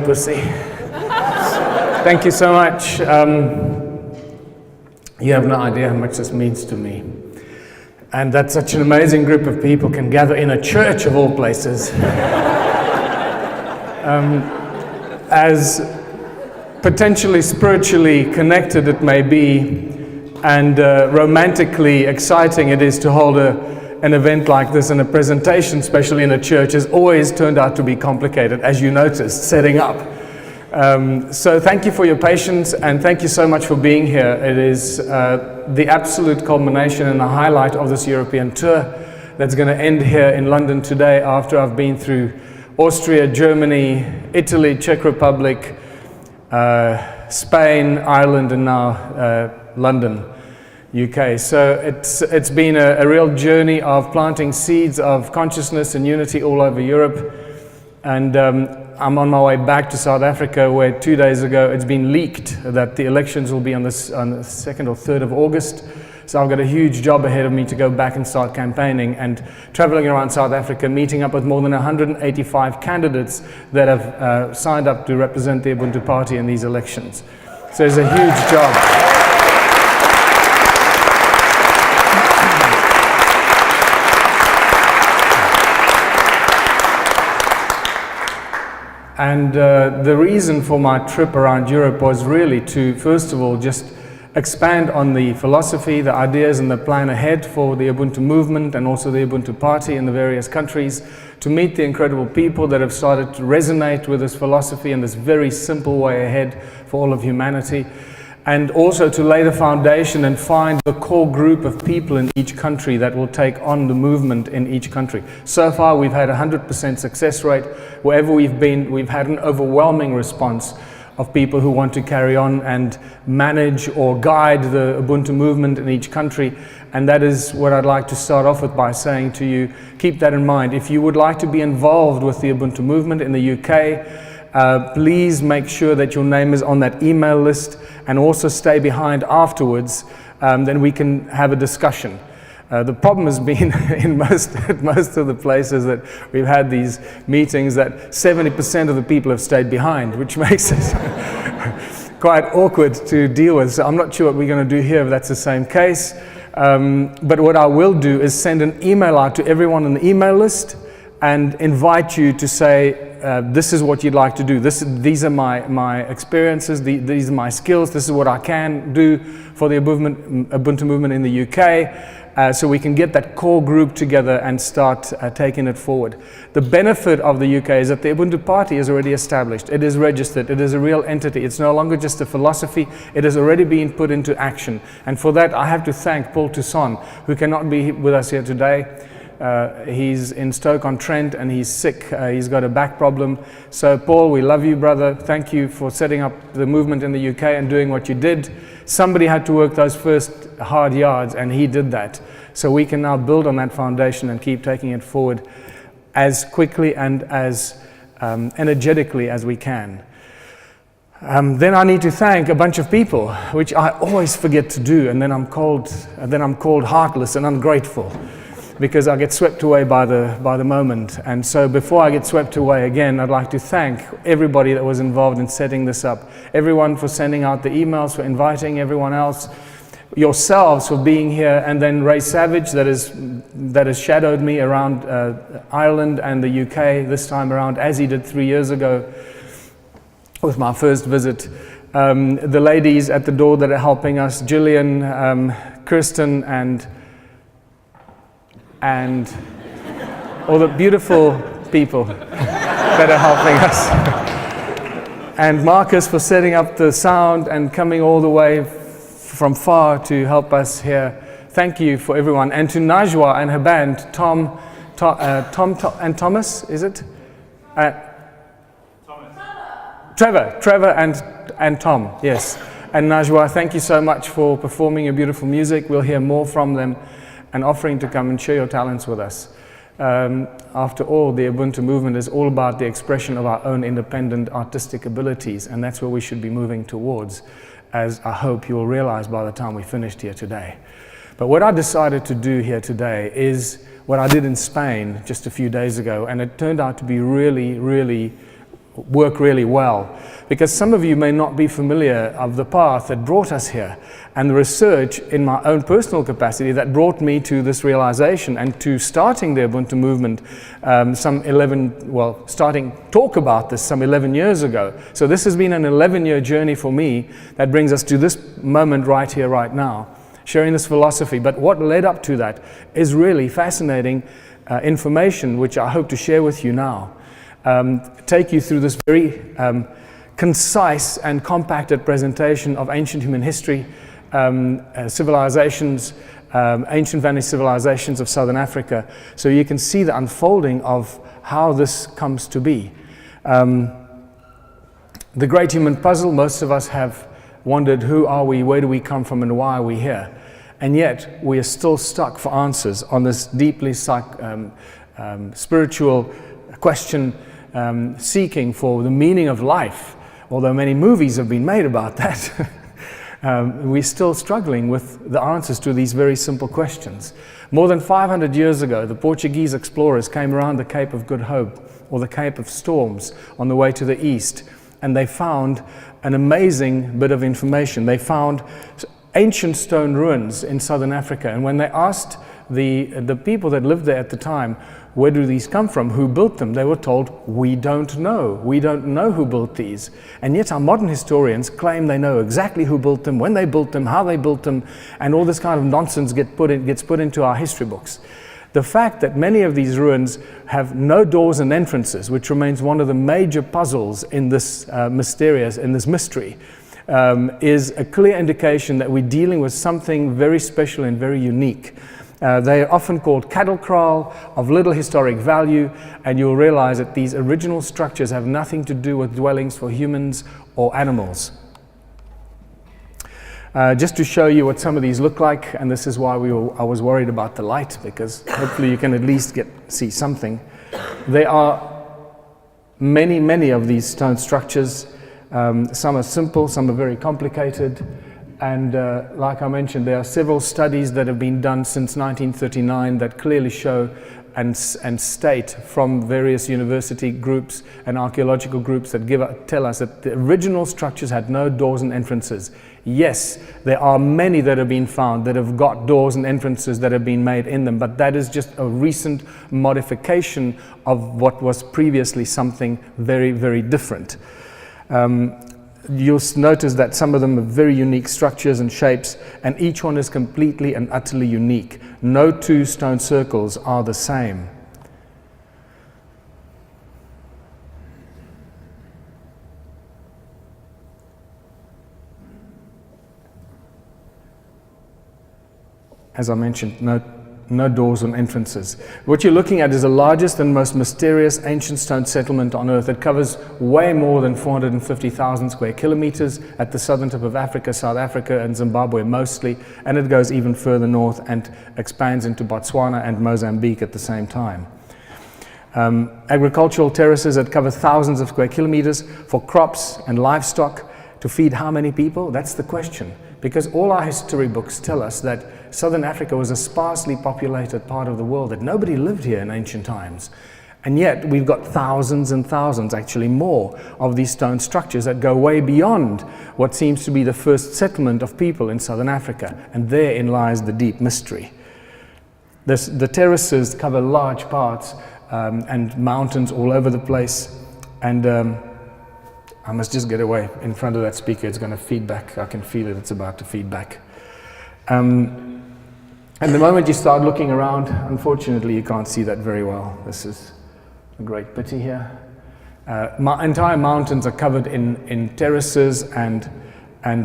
pussy. Thank you so much. You have no idea how much this means to me. And that such an amazing group of people can gather in a church of all places. As potentially spiritually connected it may be, and romantically exciting it is to hold an event like this, and a presentation, especially in a church, has always turned out to be complicated, as you noticed, setting up. So thank you for your patience, and thank you so much for being here. It is the absolute culmination and the highlight of this European tour that's going to end here in London today, after I've been through Austria, Germany, Italy, Czech Republic, Spain, Ireland, and now London, UK. So it's been a real journey of planting seeds of consciousness and unity all over Europe. And I'm on my way back to South Africa, where 2 days ago it's been leaked that the elections will be on the 2nd or 3rd of August. So I've got a huge job ahead of me to go back and start campaigning and traveling around South Africa, meeting up with more than 185 candidates that have signed up to represent the Ubuntu party in these elections. So it's a huge job. And the reason for my trip around Europe was really to, first of all, just expand on the philosophy, the ideas, and the plan ahead for the Ubuntu movement and also the Ubuntu party in the various countries, to meet the incredible people that have started to resonate with this philosophy and this very simple way ahead for all of humanity, and also to lay the foundation and find the core group of people in each country that will take on the movement in each country. So far we've had a 100% success rate. Wherever we've been, we've had an overwhelming response of people who want to carry on and manage or guide the Ubuntu movement in each country. And that is what I'd like to start off with by saying to you, keep that in mind. If you would like to be involved with the Ubuntu movement in the UK, please make sure that your name is on that email list, and also stay behind afterwards, then we can have a discussion. The problem has been in most of the places that we've had these meetings that 70% of the people have stayed behind, which makes it quite awkward to deal with. So I'm not sure what we're going to do here if that's the same case. But what I will do is send an email out to everyone on the email list and invite you to say, this is what you'd like to do. These are my experiences, these are my skills, this is what I can do for the Ubuntu movement in the UK, so we can get that core group together and start taking it forward. The benefit of the UK is that the Ubuntu party is already established, it is registered, it is a real entity, it's no longer just a philosophy, it has already been put into action. And for that I have to thank Paul Toussaint, who cannot be with us here today. He's in Stoke-on-Trent and he's sick. He's got a back problem. So Paul, we love you, brother. Thank you for setting up the movement in the UK and doing what you did. Somebody had to work those first hard yards, and he did that. So we can now build on that foundation and keep taking it forward as quickly and as energetically as we can. Then I need to thank a bunch of people, which I always forget to do, and then I'm called heartless and ungrateful, because I get swept away by the moment. And so before I get swept away again, I'd like to thank everybody that was involved in setting this up. Everyone for sending out the emails, for inviting everyone else, yourselves for being here, and then Ray Savage that has shadowed me around Ireland and the UK this time around, as he did 3 years ago with my first visit. The ladies at the door that are helping us, Gillian, Kristen, and all the beautiful people that are helping us. And Marcus for setting up the sound and coming all the way from far to help us here. Thank you for everyone. And to Najwa and her band, Tom and Thomas, is it? Trevor and Tom, yes. And Najwa, thank you so much for performing your beautiful music. We'll hear more from them, and offering to come and share your talents with us. After all, the Ubuntu movement is all about the expression of our own independent artistic abilities, and that's where we should be moving towards, as I hope you will realize by the time we finished here today. But what I decided to do here today is what I did in Spain just a few days ago, and it turned out to be really, really work really well, because some of you may not be familiar of the path that brought us here and the research in my own personal capacity that brought me to this realization and to starting the Ubuntu movement starting talk about this some 11 years ago. So this has been an 11-year journey for me that brings us to this moment right here, right now, sharing this philosophy. But what led up to that is really fascinating information, which I hope to share with you now. Take you through this very concise and compacted presentation of ancient human history, civilizations, ancient vanished civilizations of Southern Africa, so you can see the unfolding of how this comes to be. The great human puzzle, most of us have wondered, who are we, where do we come from, and why are we here? And yet we are still stuck for answers on this deeply spiritual question, seeking for the meaning of life. Although many movies have been made about that, we're still struggling with the answers to these very simple questions. More than 500 years ago, the Portuguese explorers came around the Cape of Good Hope, or the Cape of Storms, on the way to the east, and they found an amazing bit of information. They found ancient stone ruins in southern Africa, and when they asked the people that lived there at the time, where do these come from? Who built them? They were told, we don't know. We don't know who built these. And yet our modern historians claim they know exactly who built them, when they built them, how they built them, and all this kind of nonsense gets put into our history books. The fact that many of these ruins have no doors and entrances, which remains one of the major puzzles in this mystery, is a clear indication that we're dealing with something very special and very unique. They are often called cattle kraal, of little historic value, and you'll realize that these original structures have nothing to do with dwellings for humans or animals. Just to show you what some of these look like, and this is why I was worried about the light, because hopefully you can at least see something. There are many of these stone structures. Some are simple, some are very complicated. And like I mentioned, there are several studies that have been done since 1939 that clearly show and state from various university groups and archaeological groups that tell us that the original structures had no doors and entrances. Yes, there are many that have been found that have got doors and entrances that have been made in them, but that is just a recent modification of what was previously something very, very different. You'll notice that some of them are very unique structures and shapes, and each one is completely and utterly unique. No two stone circles are the same. As I mentioned, no doors and entrances. What you're looking at is the largest and most mysterious ancient stone settlement on Earth. It covers way more than 450,000 square kilometers at the southern tip of Africa, South Africa and Zimbabwe mostly, and it goes even further north and expands into Botswana and Mozambique at the same time. Agricultural terraces that cover thousands of square kilometers for crops and livestock to feed how many people? That's the question. Because all our history books tell us that Southern Africa was a sparsely populated part of the world, that nobody lived here in ancient times. And yet we've got thousands and thousands, actually more, of these stone structures that go way beyond what seems to be the first settlement of people in Southern Africa. And therein lies the deep mystery. The terraces cover large parts and mountains all over the place. And I must just get away in front of that speaker. It's going to feed back. I can feel it. It's about to feed back. And the moment you start looking around, unfortunately, you can't see that very well. This is a great pity here. Entire mountains are covered in terraces and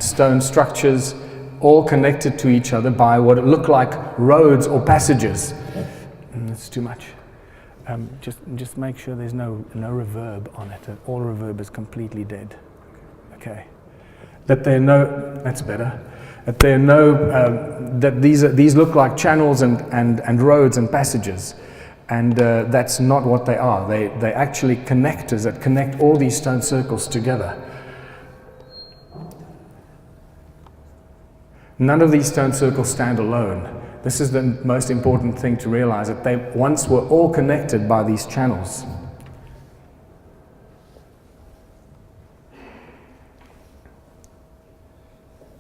stone structures, all connected to each other by what look like roads or passages. That's too much. Just make sure there's no reverb on it. All reverb is completely dead. Okay. That there are no. That's better. That there are no. That these look like channels and roads and passages, and that's not what they are. They actually connectors that connect all these stone circles together. None of these stone circles stand alone. This is the most important thing to realize, that they once were all connected by these channels.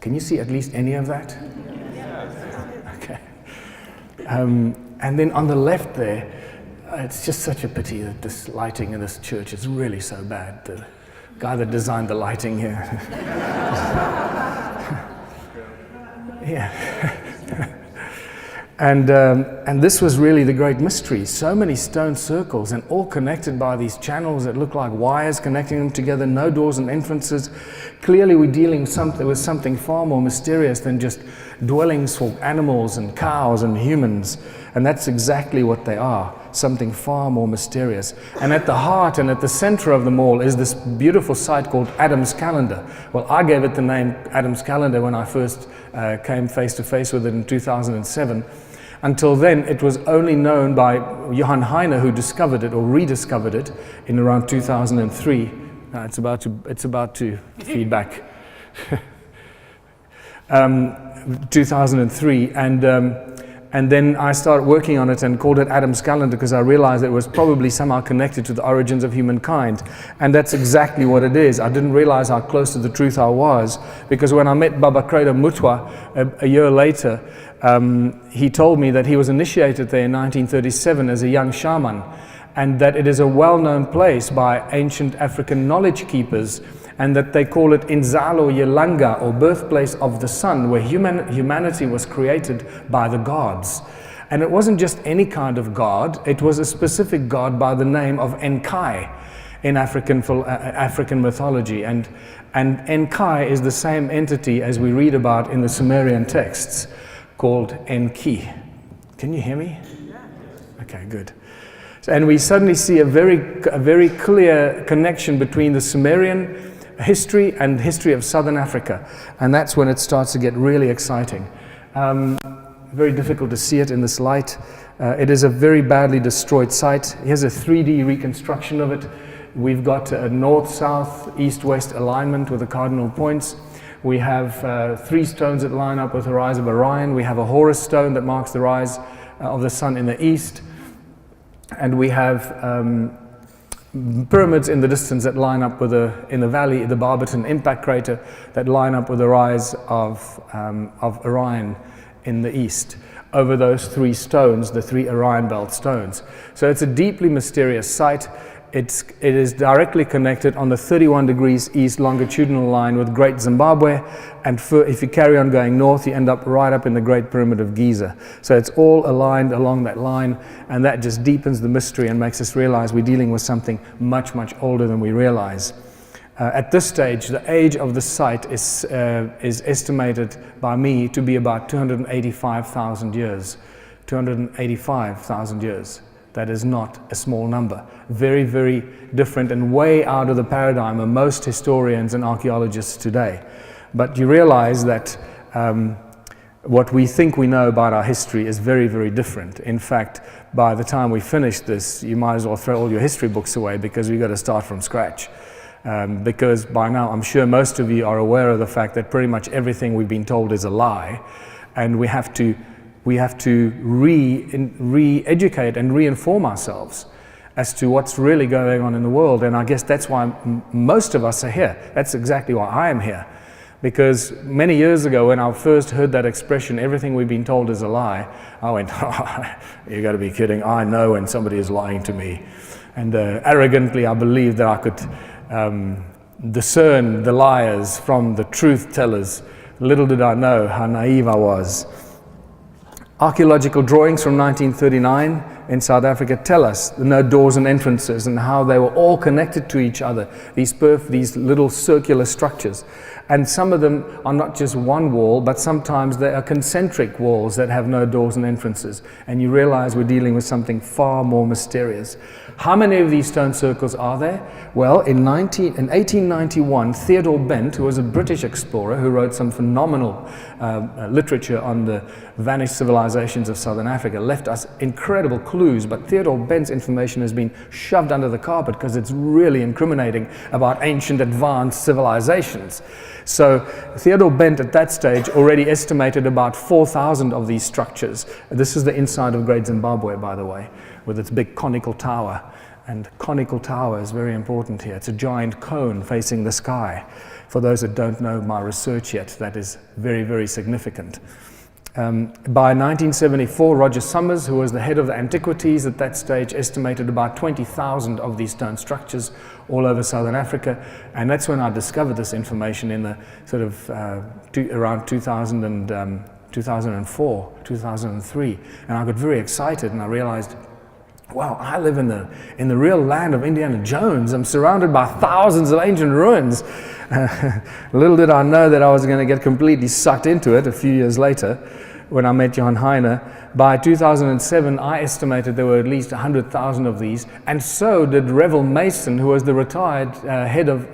Can you see at least any of that? Okay. And then on the left there, it's just such a pity that this lighting in this church is really so bad. The guy that designed the lighting here. Yeah. And this was really the great mystery. So many stone circles and all connected by these channels that look like wires connecting them together, no doors and entrances. Clearly we're dealing with something far more mysterious than just dwellings for animals and cows and humans. And that's exactly what they are, something far more mysterious. And at the heart and at the center of them all is this beautiful site called Adam's Calendar. Well, I gave it the name Adam's Calendar when I first came face to face with it in 2007. Until then, it was only known by Johann Heine, who discovered it or rediscovered it in around 2003. It's about to feedback. 2003, and then I started working on it and called it Adam's Calendar because I realized it was probably somehow connected to the origins of humankind. And that's exactly what it is. I didn't realize how close to the truth I was, because when I met Baba Credo Mutwa a year later, he told me that he was initiated there in 1937 as a young shaman, and that it is a well-known place by ancient African knowledge keepers, and that they call it Inzalo Yelanga, or birthplace of the sun, where humanity was created by the gods. And it wasn't just any kind of god, it was a specific god by the name of Enkai in African mythology. And Enkai is the same entity as we read about in the Sumerian texts, called Enki. Can you hear me? Okay, good. And we suddenly see a very clear connection between the Sumerian history and history of Southern Africa, and that's when it starts to get really exciting. Very difficult to see it in this light. It is a very badly destroyed site. Here's a 3D reconstruction of it. We've got a north-south, east-west alignment with the cardinal points. We have 3 stones that line up with the rise of Orion. We have a Horus stone that marks the rise of the sun in the east. And we have pyramids in the distance that line up with in the valley, the Barberton impact crater, that line up with the rise of Orion in the east, over those 3 stones, the 3 Orion belt stones. So it's a deeply mysterious site. It is directly connected on the 31 degrees east longitudinal line with Great Zimbabwe, and if you carry on going north, you end up right up in the Great Pyramid of Giza. So it's all aligned along that line, and that just deepens the mystery and makes us realize we're dealing with something much, much older than we realize. At this stage, the age of the site is estimated by me to be about 285,000 years. 285,000 years. That is not a small number. Very, very different and way out of the paradigm of most historians and archaeologists today. But you realize that what we think we know about our history is very, very different. In fact, by the time we finish this, you might as well throw all your history books away, because we've got to start from scratch. Because by now, I'm sure most of you are aware of the fact that pretty much everything we've been told is a lie, and we have to re-educate and re-inform ourselves as to what's really going on in the world. And I guess that's why most of us are here. That's exactly why I am here. Because many years ago, when I first heard that expression, everything we've been told is a lie, I went, oh, you got to be kidding. I know when somebody is lying to me. And arrogantly, I believed that I could discern the liars from the truth tellers. Little did I know how naive I was. Archaeological drawings from 1939 in South Africa tell us the no doors and entrances and how they were all connected to each other, these little circular structures. And some of them are not just one wall, but sometimes they are concentric walls that have no doors and entrances. And you realize we're dealing with something far more mysterious. How many of these stone circles are there? Well, in 1891, Theodore Bent, who was a British explorer who wrote some phenomenal literature on the vanished civilizations of Southern Africa, left us incredible clues, but Theodore Bent's information has been shoved under the carpet because it's really incriminating about ancient advanced civilizations. So Theodore Bent at that stage already estimated about 4,000 of these structures. This is the inside of Great Zimbabwe, by the way, with its big conical tower. And conical tower is very important here. It's a giant cone facing the sky. For those that don't know my research yet, that is very, very significant. By 1974, Roger Summers, who was the head of the antiquities at that stage, estimated about 20,000 of these stone structures all over southern Africa, and that's when I discovered this information in the sort of around 2004, 2003, and I got very excited, and I realized, wow, I live in the real land of Indiana Jones. I'm surrounded by thousands of ancient ruins. Little did I know that I was going to get completely sucked into it a few years later when I met Johan Heine. By 2007, I estimated there were at least 100,000 of these, and so did Revel Mason, who was the retired head of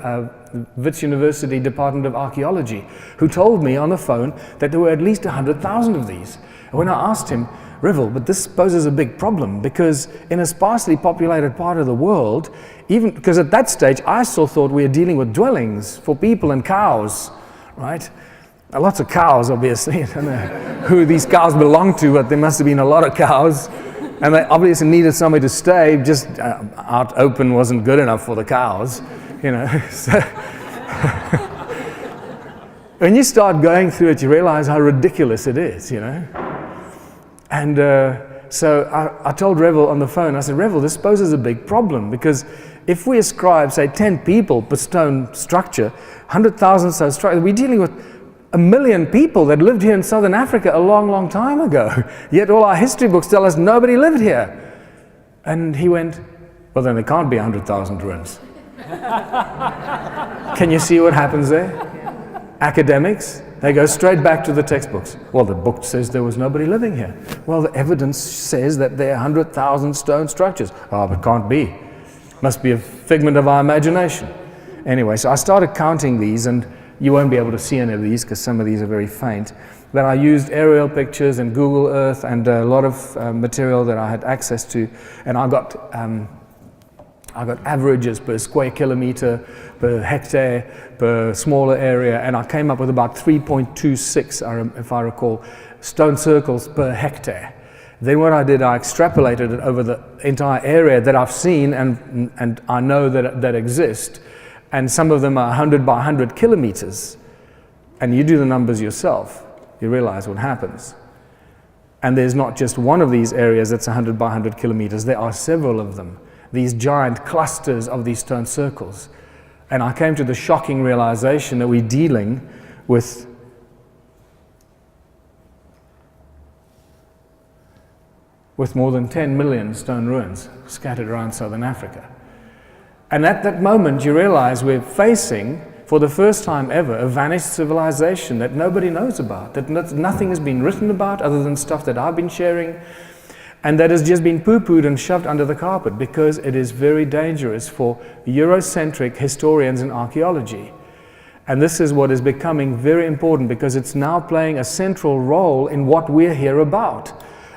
Wits University Department of Archaeology, who told me on the phone that there were at least 100,000 of these. And when I asked him, Revel, but this poses a big problem, because in a sparsely populated part of the world, even because at that stage I still thought we were dealing with dwellings for people and cows, right? Lots of cows, obviously. I don't know who these cows belong to, but there must have been a lot of cows, and they obviously needed somewhere to stay. Just out open wasn't good enough for the cows, you know. So when you start going through it, you realize how ridiculous it is, you know. And so I told Revel on the phone, I said, Revel, this poses a big problem, because if we ascribe, say, 10 people per stone structure, 100,000 stone structure, we're dealing with 1 million people that lived here in southern Africa a long, long time ago. Yet all our history books tell us nobody lived here. And he went, well, then there can't be 100,000 ruins. Can you see what happens there? Academics, they go straight back to the textbooks. Well, the book says there was nobody living here. Well, the evidence says that there are 100,000 stone structures. Oh, but can't be. Must be a figment of our imagination. Anyway, so I started counting these, and you won't be able to see any of these because some of these are very faint. But I used aerial pictures and Google Earth and a lot of material that I had access to, and I got averages per square kilometer, per hectare, per smaller area, and I came up with about 3.26, if I recall, stone circles per hectare. Then what I did, I extrapolated it over the entire area that I've seen and I know that exist, and some of them are 100 by 100 kilometers. And you do the numbers yourself, you realize what happens. And there's not just one of these areas that's 100 by 100 kilometers, there are several of them. These giant clusters of these stone circles. And I came to the shocking realization that we're dealing with more than 10 million stone ruins scattered around southern Africa. And at that moment you realize we're facing, for the first time ever, a vanished civilization that nobody knows about, that nothing has been written about other than stuff that I've been sharing, and that has just been poo-pooed and shoved under the carpet because it is very dangerous for Eurocentric historians in archaeology. And this is what is becoming very important because it's now playing a central role in what we're here about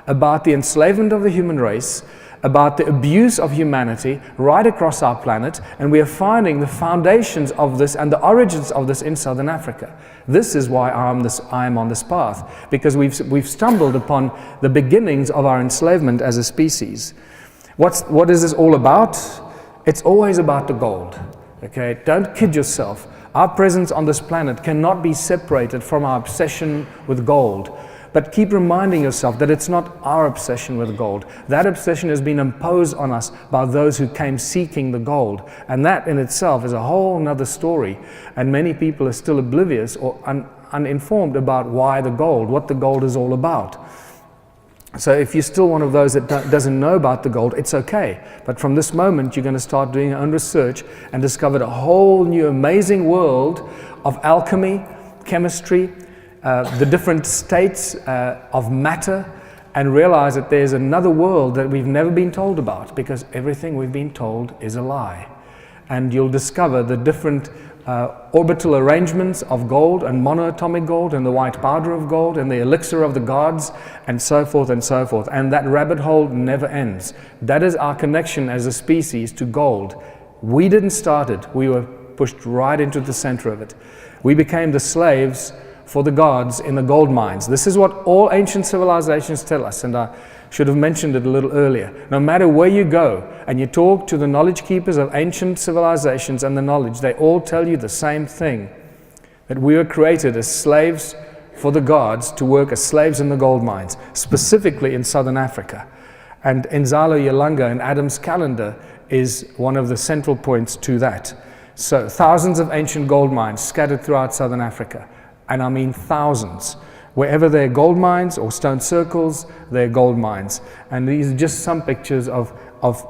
the enslavement of the human race, about the abuse of humanity right across our planet, and we are finding the foundations of this and the origins of this in southern Africa. This is why I am on this path, because we've stumbled upon the beginnings of our enslavement as a species. What is this all about? It's always about the gold. Okay, don't kid yourself. Our presence on this planet cannot be separated from our obsession with gold. But keep reminding yourself that it's not our obsession with gold. That obsession has been imposed on us by those who came seeking the gold. And that in itself is a whole other story. And many people are still oblivious or uninformed about what the gold is all about. So if you're still one of those that doesn't know about the gold, it's okay. But from this moment, you're going to start doing your own research and discover a whole new amazing world of alchemy, chemistry, the different states of matter, and realize that there's another world that we've never been told about, because everything we've been told is a lie. And you'll discover the different orbital arrangements of gold and monoatomic gold and the white powder of gold and the elixir of the gods and so forth and so forth. And that rabbit hole never ends. That is our connection as a species to gold. We didn't start it. We were pushed right into the center of it. We became the slaves for the gods in the gold mines. This is what all ancient civilizations tell us, and I Should have mentioned it a little earlier. No matter where you go and you talk to the knowledge keepers of ancient civilizations and the knowledge, they all tell you the same thing, that we were created as slaves for the gods to work as slaves in the gold mines, specifically in southern Africa. And Inzalo Yalanga in Adam's calendar is one of the central points to that. So thousands of ancient gold mines scattered throughout southern Africa, and I mean thousands. Wherever there are gold mines or stone circles, there are gold mines. And these are just some pictures of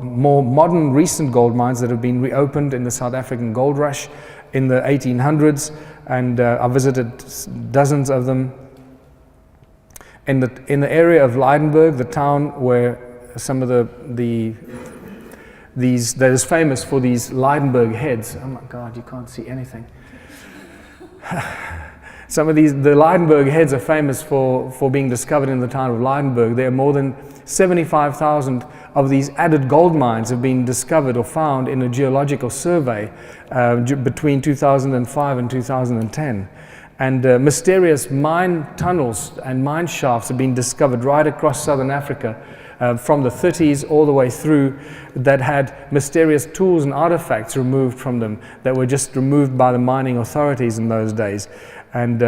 more modern, recent gold mines that have been reopened in the South African gold rush in the 1800s. And I visited dozens of them. In the area of Leidenburg, the town where some of that is famous for these Leidenburg heads. Oh my God, you can't see anything. The Leidenburg heads are famous for being discovered in the town of Leidenburg. There are more than 75,000 of these added gold mines have been discovered or found in a geological survey between 2005 and 2010. And mysterious mine tunnels and mine shafts have been discovered right across southern Africa from the 30s all the way through, that had mysterious tools and artifacts removed from them that were just removed by the mining authorities in those days. And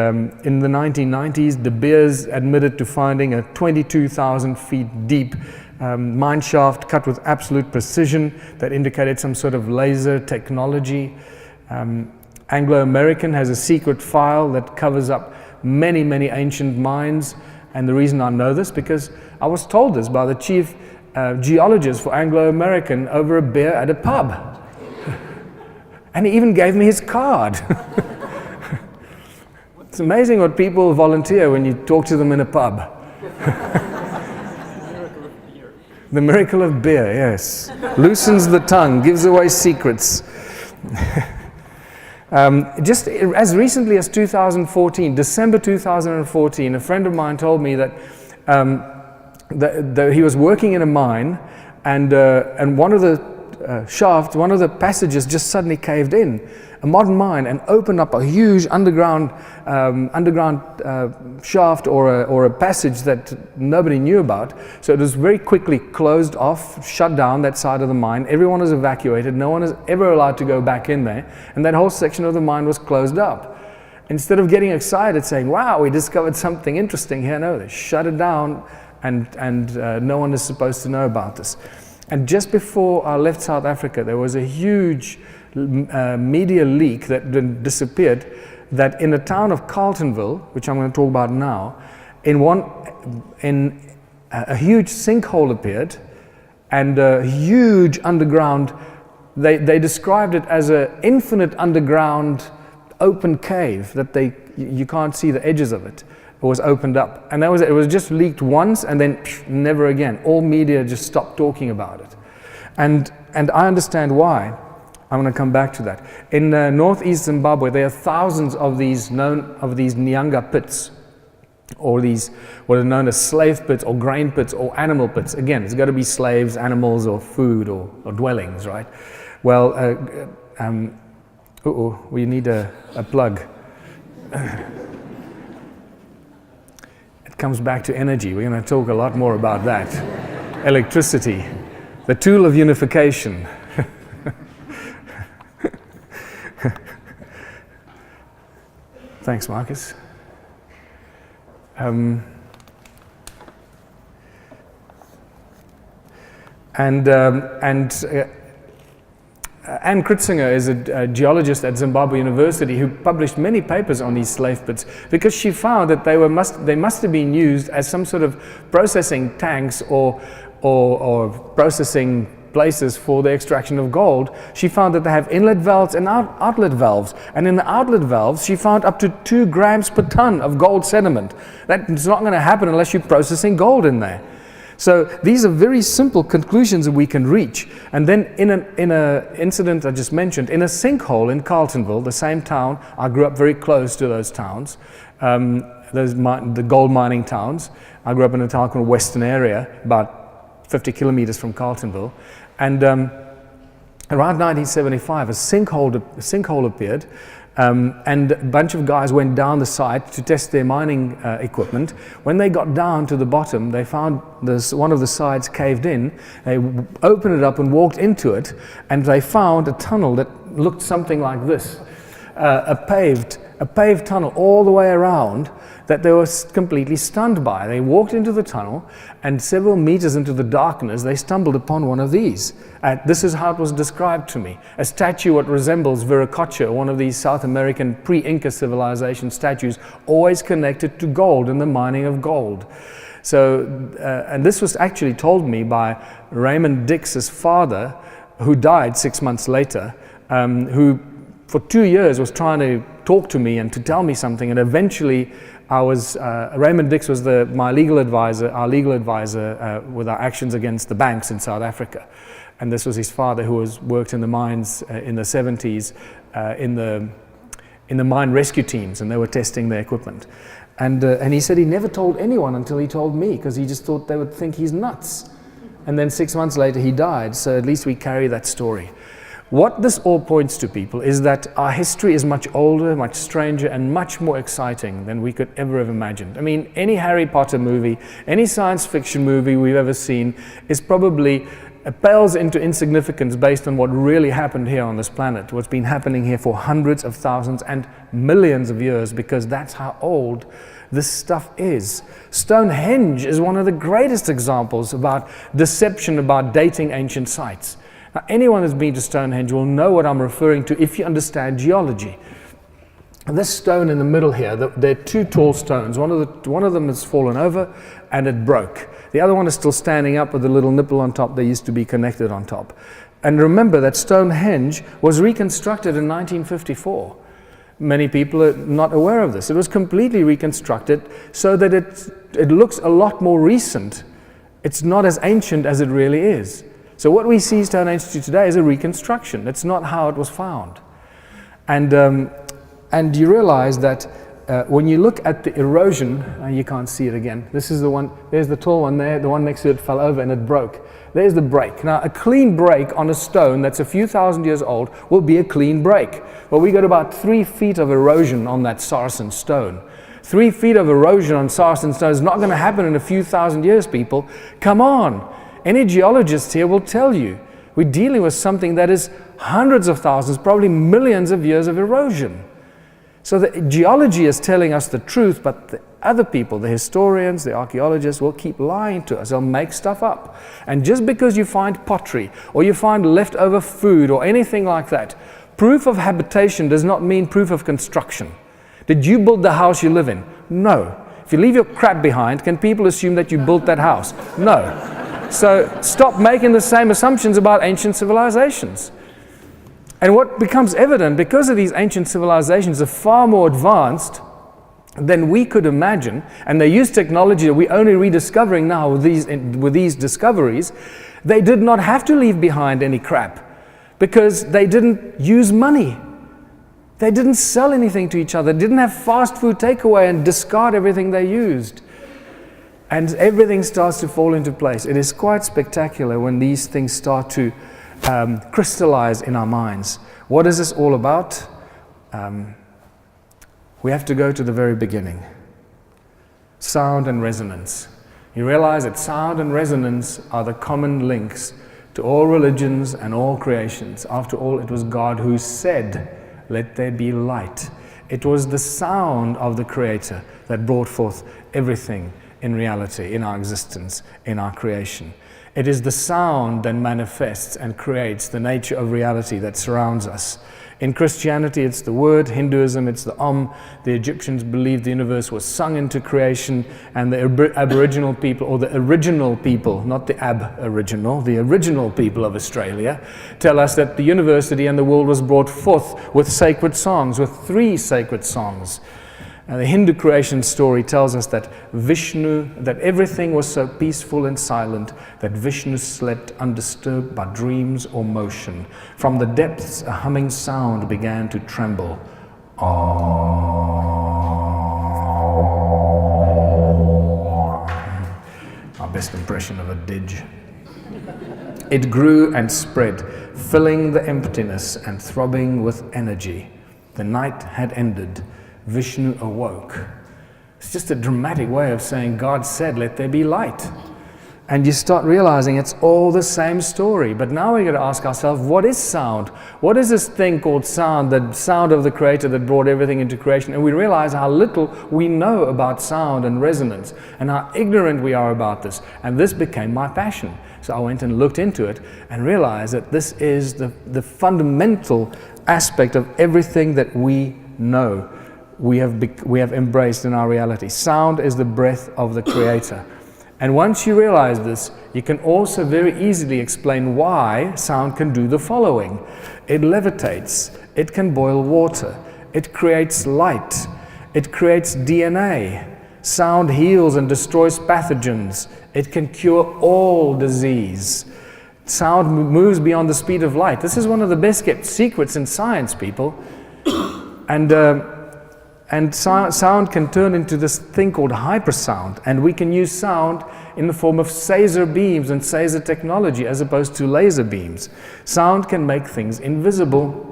in the 1990s, De Beers admitted to finding a 22,000 feet deep mine shaft cut with absolute precision that indicated some sort of laser technology. Anglo-American has a secret file that covers up many, many ancient mines. And the reason I know this, because I was told this by the chief geologist for Anglo-American over a beer at a pub. And he even gave me his card. It's amazing what people volunteer when you talk to them in a pub. The miracle of beer, yes. Loosens the tongue, gives away secrets. Just as recently as 2014, December 2014, a friend of mine told me that he was working in a mine, and one of the shafts, one of the passages just suddenly caved in, a modern mine, and opened up a huge underground shaft or a passage that nobody knew about. So it was very quickly closed off, shut down that side of the mine. Everyone was evacuated. No one is ever allowed to go back in there. And that whole section of the mine was closed up. Instead of getting excited saying, wow, we discovered something interesting here, no, they shut it down, and no one is supposed to know about this. And just before I left South Africa, there was a huge media leak that disappeared, that in the town of Carletonville, which I'm going to talk about now, a huge sinkhole appeared, and a huge underground, they described it as an infinite underground open cave that you can't see the edges of it. It was opened up, and it was just leaked once, and then never again. All media just stopped talking about it, and I understand why. I'm going to come back to that. In northeast Zimbabwe, there are thousands of these Nyanga pits, or these what are known as slave pits, or grain pits, or animal pits. Again, it's got to be slaves, animals, or food, or dwellings, right? Well, we need a plug. It comes back to energy. We're going to talk a lot more about that. Electricity, the tool of unification. Thanks, Marcus. Anne Kritzinger is a geologist at Zimbabwe University who published many papers on these slave pits, because she found that they must have been used as some sort of processing tanks or processing places for the extraction of gold. She found that they have inlet valves and outlet valves, and in the outlet valves she found up to 2 grams per ton of gold sediment. That's not going to happen unless you're processing gold in there. So these are very simple conclusions that we can reach. And then in an incident I just mentioned, in a sinkhole in Carletonville, the same town, I grew up very close to those towns, the gold mining towns. I grew up in a town called Western Area, about 50 kilometers from Carletonville. And around 1975, a sinkhole appeared, And a bunch of guys went down the site to test their mining equipment. When they got down to the bottom, they found one of the sides caved in. They opened it up and walked into it, and they found a tunnel that looked something like this, a paved tunnel all the way around that they were completely stunned by. They walked into the tunnel, and several meters into the darkness, they stumbled upon one of these. This is how it was described to me. A statue that resembles Viracocha, one of these South American pre-Inca civilization statues, always connected to gold and the mining of gold. So, and this was actually told me by Raymond Dix's father, who died 6 months later, who for 2 years was trying to talk to me and to tell me something, and eventually Raymond Dix was my legal advisor, our legal advisor with our actions against the banks in South Africa. And this was his father, who worked in the mines in the 70s in the mine rescue teams, and they were testing their equipment. And he said he never told anyone until he told me, because he just thought they would think he's nuts. And then 6 months later he died, so at least we carry that story. What this all points to, people, is that our history is much older, much stranger, and much more exciting than we could ever have imagined. I mean, any Harry Potter movie, any science fiction movie we've ever seen is probably pales into insignificance based on what really happened here on this planet, what's been happening here for hundreds of thousands and millions of years, because that's how old this stuff is. Stonehenge is one of the greatest examples about deception, about dating ancient sites. Now, anyone who's been to Stonehenge will know what I'm referring to if you understand geology. This stone in the middle here, there are two tall stones. One of them has fallen over and it broke. The other one is still standing up with a little nipple on top. They used to be connected on top. And remember that Stonehenge was reconstructed in 1954. Many people are not aware of this. It was completely reconstructed so that it looks a lot more recent. It's not as ancient as it really is. So what we see Stonehenge today is a reconstruction. It's not how it was found. And you realize that when you look at the erosion, you can't see it again. This is the one, there's the tall one there, the one next to it fell over and it broke. There's the break. Now, a clean break on a stone that's a few thousand years old will be a clean break. Well, we got about 3 feet of erosion on that Saracen stone. 3 feet of erosion on Saracen stone is not going to happen in a few thousand years, people. Come on. Any geologist here will tell you we're dealing with something that is hundreds of thousands, probably millions of years of erosion. So the geology is telling us the truth, but the other people, the historians, the archaeologists, will keep lying to us. They'll make stuff up. And just because you find pottery or you find leftover food or anything like that, proof of habitation does not mean proof of construction. Did you build the house you live in? No. If you leave your crap behind, can people assume that you built that house? No. So stop making the same assumptions about ancient civilizations. And what becomes evident, because of these ancient civilizations are far more advanced than we could imagine, and they use technology that we're only rediscovering now with these discoveries, they did not have to leave behind any crap because they didn't use money. They didn't sell anything to each other. They didn't have fast food takeaway and discard everything they used. And everything starts to fall into place. It is quite spectacular when these things start to crystallize in our minds. What is this all about? We have to go to the very beginning. Sound and resonance. You realize that sound and resonance are the common links to all religions and all creations. After all, it was God who said, "Let there be light." It was the sound of the Creator that brought forth everything in reality, in our existence, in our creation. It is the sound that manifests and creates the nature of reality that surrounds us. In Christianity, it's the Word. Hinduism, it's the Om. The Egyptians believed the universe was sung into creation, and the Aboriginal people, or the original people, not the Aboriginal, the original people of Australia, tell us that the university and the world was brought forth with sacred songs, with 3 sacred songs. And the Hindu creation story tells us that that everything was so peaceful and silent that Vishnu slept undisturbed by dreams or motion. From the depths, a humming sound began to tremble. Our best impression of a didge. It grew and spread, filling the emptiness and throbbing with energy. The night had ended. Vishnu awoke. It's just a dramatic way of saying God said, let there be light. And you start realizing it's all the same story. But now we're going to ask ourselves, what is sound? What is this thing called sound, the sound of the Creator that brought everything into creation? And we realize how little we know about sound and resonance and how ignorant we are about this. And this became my passion. So I went and looked into it and realized that this is the fundamental aspect of everything that we know we have embraced in our reality. Sound is the breath of the Creator. And once you realize this, you can also very easily explain why sound can do the following. It levitates, it can boil water, it creates light, it creates DNA. Sound heals and destroys pathogens. It can cure all disease. Sound moves beyond the speed of light. This is one of the best kept secrets in science, people. And sound can turn into this thing called hypersound, and we can use sound in the form of Phaser beams and Phaser technology as opposed to laser beams. Sound can make things invisible.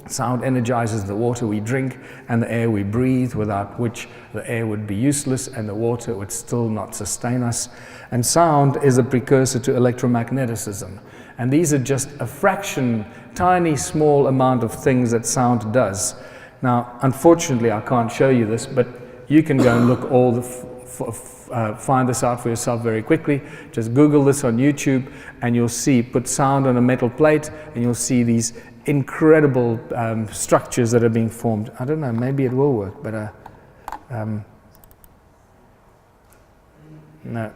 Sound energizes the water we drink and the air we breathe, without which the air would be useless and the water would still not sustain us. And sound is a precursor to electromagnetism. And these are just a fraction, tiny, small amount of things that sound does. Now, unfortunately, I can't show you this, but you can go and look all find this out for yourself very quickly. Just Google this on YouTube, and you'll see, put sound on a metal plate, and you'll see these incredible structures that are being formed. I don't know, maybe it will work, but no.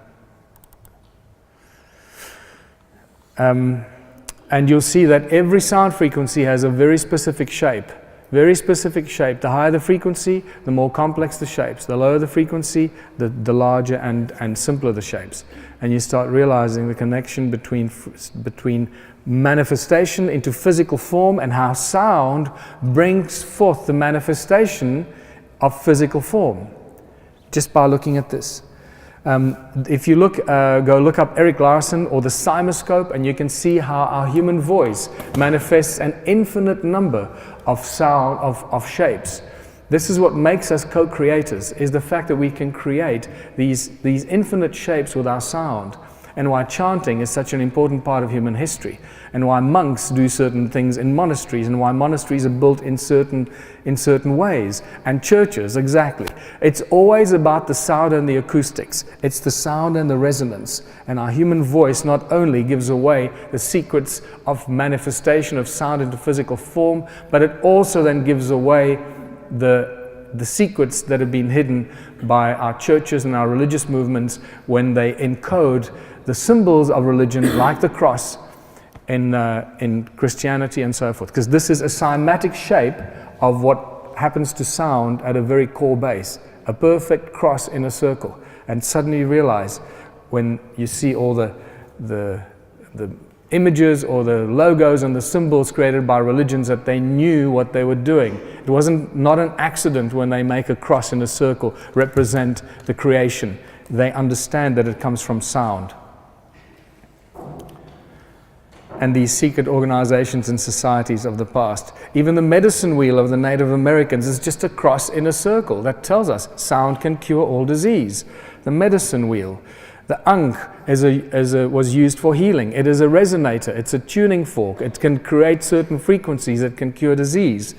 And you'll see that every sound frequency has a very specific shape. Very specific shape. The higher the frequency, the more complex the shapes. The lower the frequency, the larger and simpler the shapes. And you start realizing the connection between manifestation into physical form and how sound brings forth the manifestation of physical form, just by looking at this. If you go look up Erik Larson or the cymoscope, and you can see how our human voice manifests an infinite number of sound, of shapes. This is what makes us co-creators, is the fact that we can create these infinite shapes with our sound. And why chanting is such an important part of human history, and why monks do certain things in monasteries, and why monasteries are built in certain ways, and churches, exactly. It's always about the sound and the acoustics. It's the sound and the resonance. And our human voice not only gives away the secrets of manifestation of sound into physical form, but it also then gives away the secrets that have been hidden by our churches and our religious movements when they encode the symbols of religion, like the cross, in Christianity and so forth. Because this is a cymatic shape of what happens to sound at a very core base, a perfect cross in a circle. And suddenly you realize, when you see all the images or the logos and the symbols created by religions, that they knew what they were doing. It wasn't not an accident when they make a cross in a circle represent the creation. They understand that it comes from sound. And these secret organizations and societies of the past. Even the medicine wheel of the Native Americans is just a cross in a circle that tells us sound can cure all disease. The medicine wheel. The ankh was used for healing. It is a resonator. It's a tuning fork. It can create certain frequencies that can cure disease.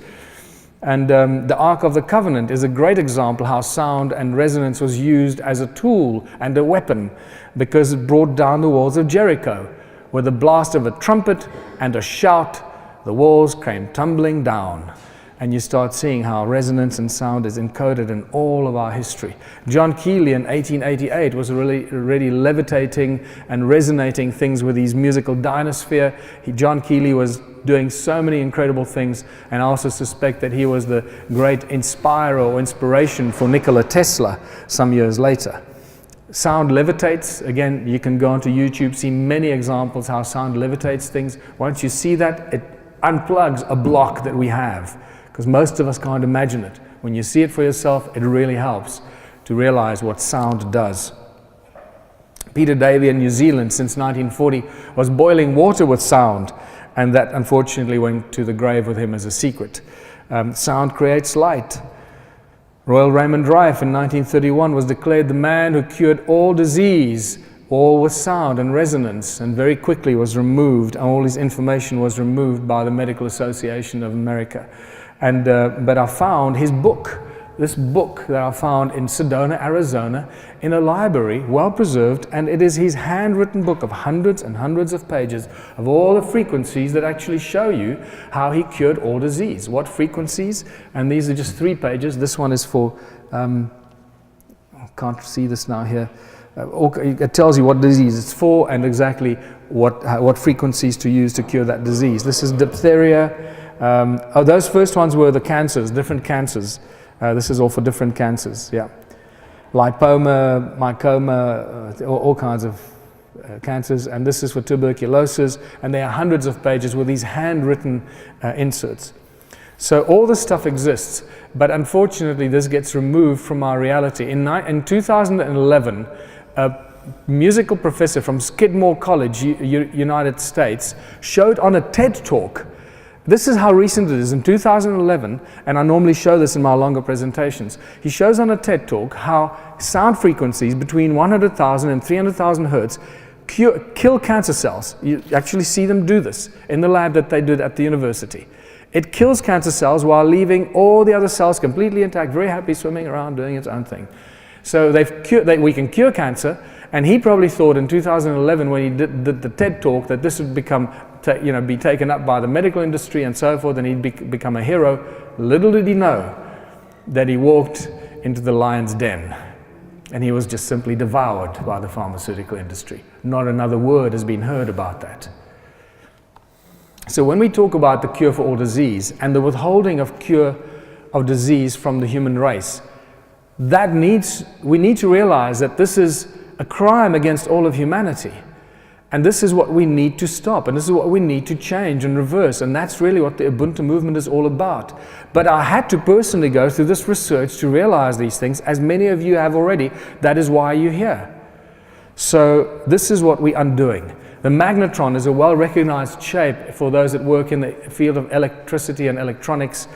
And the Ark of the Covenant is a great example how sound and resonance was used as a tool and a weapon, because it brought down the walls of Jericho. With the blast of a trumpet and a shout, the walls came tumbling down. And you start seeing how resonance and sound is encoded in all of our history. John Keeley in 1888 was already levitating and resonating things with his musical dynasphere. John Keeley was doing so many incredible things, and I also suspect that he was the great inspirer or inspiration for Nikola Tesla some years later. Sound levitates. Again, you can go onto YouTube, see many examples how sound levitates things. Once you see that, it unplugs a block that we have, because most of us can't imagine it. When you see it for yourself, it really helps to realize what sound does. Peter Davey in New Zealand since 1940 was boiling water with sound, and that unfortunately went to the grave with him as a secret. Sound creates light. Royal Raymond Rife in 1931 was declared the man who cured all disease, all with sound and resonance, and very quickly was removed, and all his information was removed by the Medical Association of America. And but I found his book, this book that I found in Sedona, Arizona, in a library, well preserved, and it is his handwritten book of hundreds and hundreds of pages of all the frequencies that actually show you how he cured all disease. What frequencies? And these are just 3 pages. This one is for, I can't see this now here. It tells you what disease it's for and exactly what frequencies to use to cure that disease. This is diphtheria. Those first ones were the cancers, different cancers. This is all for different cancers, yeah. Lipoma, mycoma, all kinds of cancers, and this is for tuberculosis, and there are hundreds of pages with these handwritten inserts. So all this stuff exists, but unfortunately this gets removed from our reality. In 2011, a musical professor from Skidmore College, United States, showed on a TED Talk. This is how recent it is, in 2011, and I normally show this in my longer presentations. He shows on a TED Talk how sound frequencies between 100,000 and 300,000 hertz kill cancer cells. You actually see them do this in the lab that they did at the university. It kills cancer cells while leaving all the other cells completely intact, very happy, swimming around, doing its own thing. So we can cure cancer, and he probably thought in 2011 when he did the TED Talk that this would be taken up by the medical industry and so forth, and he'd become a hero. Little did he know that he walked into the lion's den, and he was just simply devoured by the pharmaceutical industry. Not another word has been heard about that. So when we talk about the cure for all disease and the withholding of cure of disease from the human race, we need to realize that this is a crime against all of humanity. And this is what we need to stop, and this is what we need to change and reverse, and that's really what the Ubuntu movement is all about. But I had to personally go through this research to realize these things, as many of you have already. That is why you're here. So this is what we're undoing. The magnetron is a well-recognized shape for those that work in the field of electricity and electronics.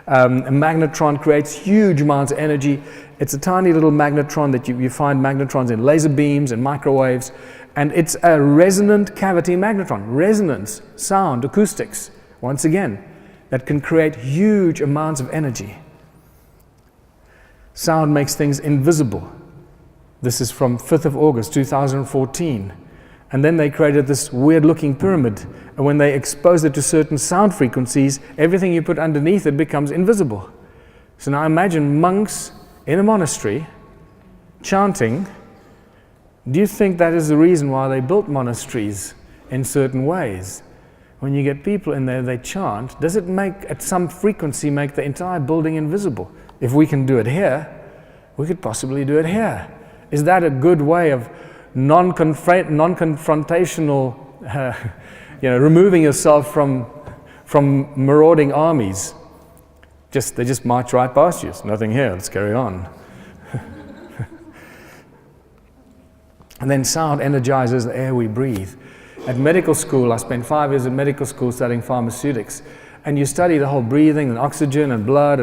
A magnetron creates huge amounts of energy. It's a tiny little magnetron that you find magnetrons in laser beams and microwaves. And it's a resonant cavity magnetron. Resonance, sound, acoustics, once again, that can create huge amounts of energy. Sound makes things invisible. This is from 5th of August 2014. And then they created this weird-looking pyramid. And when they exposed it to certain sound frequencies, everything you put underneath it becomes invisible. So now imagine monks in a monastery chanting. Do you think that is the reason why they built monasteries in certain ways? When you get people in there, they chant. Does it at some frequency, make the entire building invisible? If we can do it here, we could possibly do it here. Is that a good way of non-confrontational, removing yourself from marauding armies? They just march right past you. There's nothing here. Let's carry on. And then sound energizes the air we breathe. At medical school, I spent 5 years at medical school studying pharmaceutics. And you study the whole breathing and oxygen and blood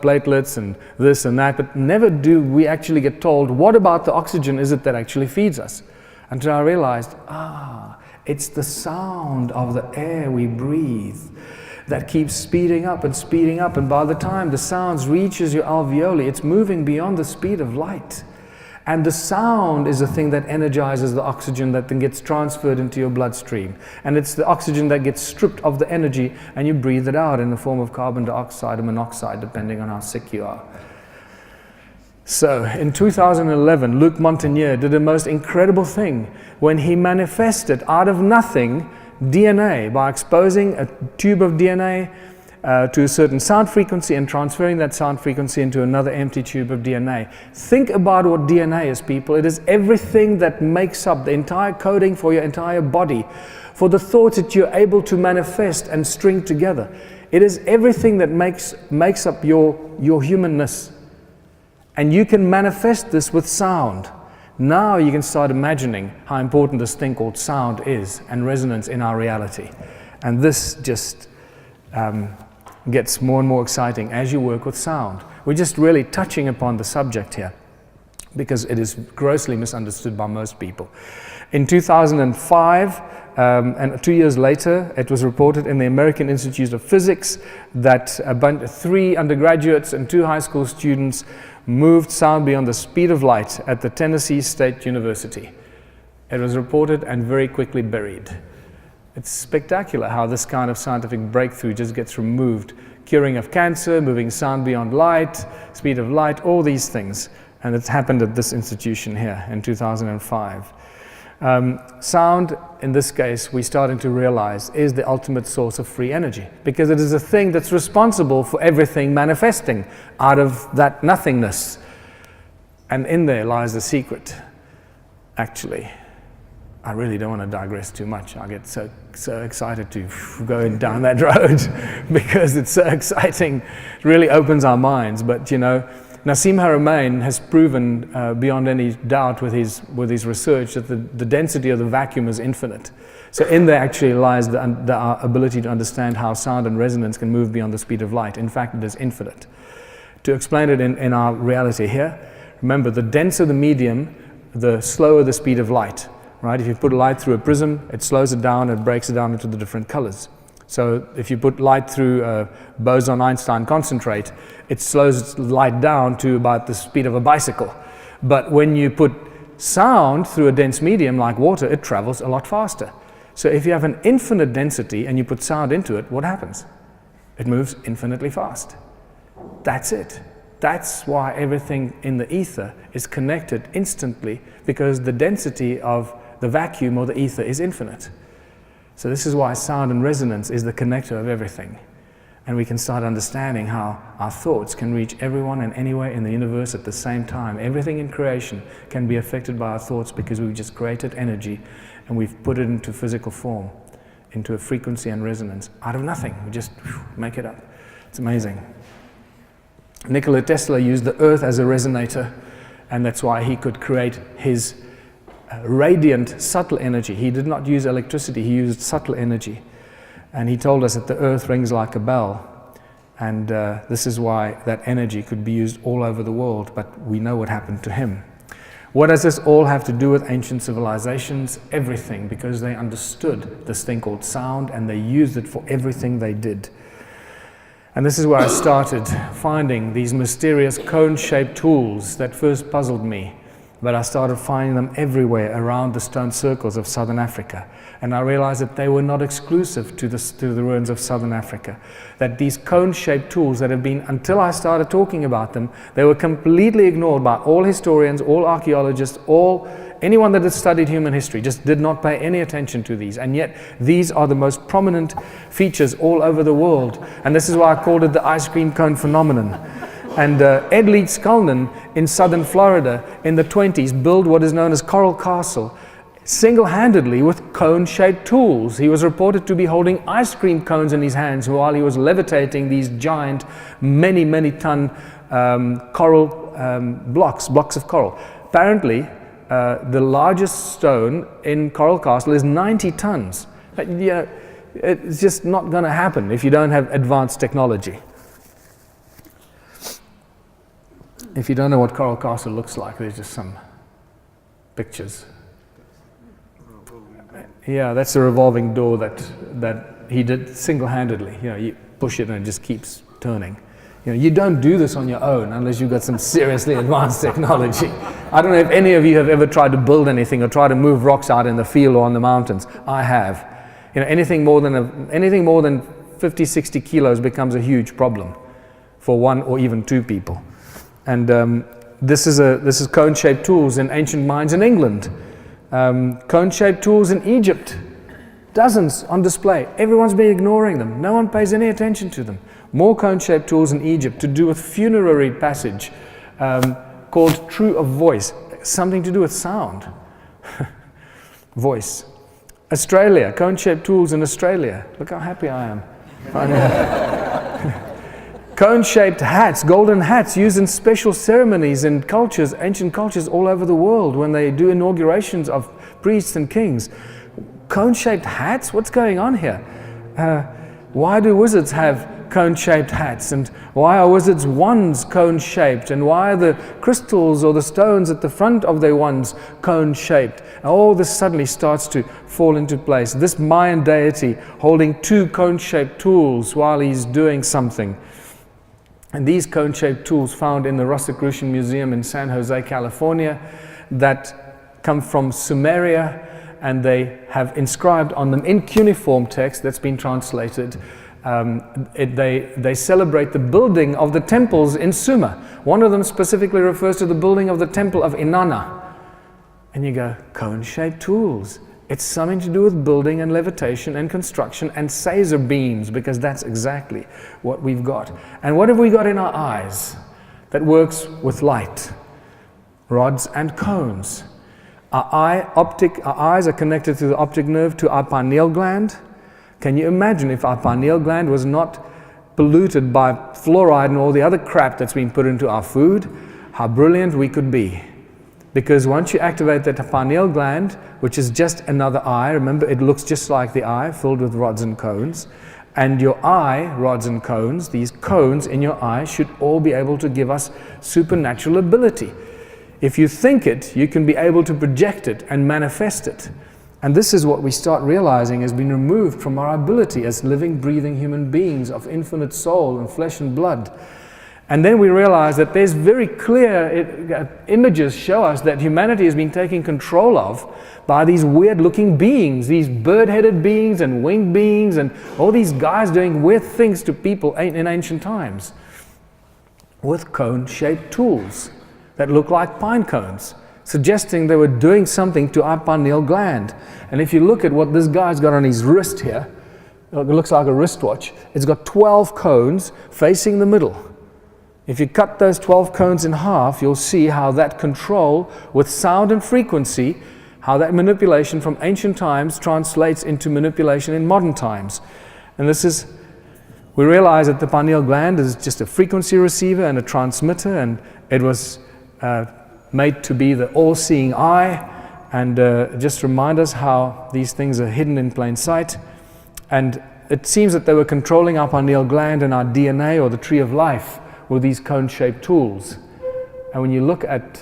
platelets and this and that, but never do we actually get told what about the oxygen is it that actually feeds us. Until I realized, it's the sound of the air we breathe that keeps speeding up, and by the time the sound reaches your alveoli, it's moving beyond the speed of light. And the sound is the thing that energizes the oxygen that then gets transferred into your bloodstream. And it's the oxygen that gets stripped of the energy and you breathe it out in the form of carbon dioxide or monoxide, depending on how sick you are. So in 2011, Luc Montagnier did the most incredible thing when he manifested out of nothing DNA by exposing a tube of DNA to a certain sound frequency and transferring that sound frequency into another empty tube of DNA. Think about what DNA is, people. It is everything that makes up the entire coding for your entire body, for the thoughts that you're able to manifest and string together. It is everything that makes up your humanness. And you can manifest this with sound. Now you can start imagining how important this thing called sound is and resonance in our reality. And this just gets more and more exciting as you work with sound. We're just really touching upon the subject here because it is grossly misunderstood by most people. In 2005, and 2 years later, it was reported in the American Institute of Physics that 3 undergraduates and 2 high school students moved sound beyond the speed of light at the Tennessee State University. It was reported and very quickly buried. It's spectacular how this kind of scientific breakthrough just gets removed. Curing of cancer, moving sound beyond light, speed of light, all these things. And it's happened at this institution here in 2005. Sound, in this case, we're starting to realize, is the ultimate source of free energy, because it is a thing that's responsible for everything manifesting out of that nothingness. And in there lies the secret, actually. I really don't want to digress too much. I get so excited to go down that road because it's so exciting. It really opens our minds. But, you know, Nassim Haramein has proven beyond any doubt with his research that the density of the vacuum is infinite. So in there actually lies our ability to understand how sound and resonance can move beyond the speed of light. In fact, it is infinite. To explain it in our reality here, remember, the denser the medium, the slower the speed of light. Right? If you put light through a prism, it slows it down and breaks it down into the different colors. So if you put light through a Bose-Einstein concentrate, it slows light down to about the speed of a bicycle. But when you put sound through a dense medium like water, it travels a lot faster. So if you have an infinite density and you put sound into it, what happens? It moves infinitely fast. That's it. That's why everything in the ether is connected instantly, because the density of the vacuum or the ether is infinite. So this is why sound and resonance is the connector of everything. And we can start understanding how our thoughts can reach everyone and anywhere in the universe at the same time. Everything in creation can be affected by our thoughts because we've just created energy and we've put it into physical form, into a frequency and resonance out of nothing. We just make it up. It's amazing. Nikola Tesla used the earth as a resonator, and that's why he could create his radiant, subtle energy. He did not use electricity, he used subtle energy. And he told us that the earth rings like a bell. And this is why that energy could be used all over the world, but we know what happened to him. What does this all have to do with ancient civilizations? Everything, because they understood this thing called sound and they used it for everything they did. And this is where I started finding these mysterious cone-shaped tools that first puzzled me. But I started finding them everywhere around the stone circles of southern Africa. And I realized that they were not exclusive to the ruins of southern Africa. That these cone-shaped tools that have been, until I started talking about them, they were completely ignored by all historians, all archaeologists, anyone that had studied human history just did not pay any attention to these. And yet these are the most prominent features all over the world. And this is why I called it the ice cream cone phenomenon. And Ed Leach Scullin in southern Florida in the 1920s built what is known as Coral Castle single-handedly with cone-shaped tools. He was reported to be holding ice cream cones in his hands while he was levitating these giant, many ton coral blocks of coral. Apparently, the largest stone in Coral Castle is 90 tons. Yeah, it's just not going to happen if you don't have advanced technology. If you don't know what Coral Castle looks like, there's just some pictures. Yeah, that's a revolving door that he did single-handedly. You know, you push it and it just keeps turning. You know, you don't do this on your own unless you've got some seriously advanced technology. I don't know if any of you have ever tried to build anything or try to move rocks out in the field or on the mountains. I have. You know, anything more than 50, 60 kilos becomes a huge problem for one or even two people. And this is cone-shaped tools in ancient mines in England. Cone-shaped tools in Egypt. Dozens on display. Everyone's been ignoring them. No one pays any attention to them. More cone-shaped tools in Egypt to do with funerary passage called true of voice. Something to do with sound. Voice. Australia. Cone-shaped tools in Australia. Look how happy I am. Cone-shaped hats, golden hats used in special ceremonies in cultures, ancient cultures all over the world when they do inaugurations of priests and kings. Cone-shaped hats? What's going on here? Why do wizards have cone-shaped hats? And why are wizards' wands cone-shaped? And why are the crystals or the stones at the front of their wands cone-shaped? And all this suddenly starts to fall into place. This Mayan deity holding two cone-shaped tools while he's doing something. And these cone-shaped tools found in the Rosicrucian Museum in San Jose, California, that come from Sumeria, and they have inscribed on them in cuneiform text that's been translated. They celebrate the building of the temples in Sumer. One of them specifically refers to the building of the temple of Inanna. And you go, cone-shaped tools. It's something to do with building and levitation and construction and Caesar beams, because that's exactly what we've got. And what have we got in our eyes that works with light? Rods and cones. Our eyes are connected to the optic nerve to our pineal gland. Can you imagine if our pineal gland was not polluted by fluoride and all the other crap that's been put into our food? How brilliant we could be. Because once you activate that pineal gland, which is just another eye, remember it looks just like the eye, filled with rods and cones, and your eye, rods and cones, these cones in your eye should all be able to give us supernatural ability. If you think it, you can be able to project it and manifest it. And this is what we start realizing has been removed from our ability as living, breathing human beings of infinite soul and flesh and blood. And then we realize that there's very clear images show us that humanity has been taken control of by these weird-looking beings, these bird-headed beings and winged beings and all these guys doing weird things to people in ancient times with cone-shaped tools that look like pine cones, suggesting they were doing something to our pineal gland. And if you look at what this guy's got on his wrist here, it looks like a wristwatch. It's got 12 cones facing the middle. If you cut those 12 cones in half, you'll see how that control with sound and frequency, how that manipulation from ancient times translates into manipulation in modern times. And we realize that the pineal gland is just a frequency receiver and a transmitter, and it was made to be the all-seeing eye, and just remind us how these things are hidden in plain sight. And it seems that they were controlling our pineal gland and our DNA, or the tree of life, with these cone-shaped tools. And when you look at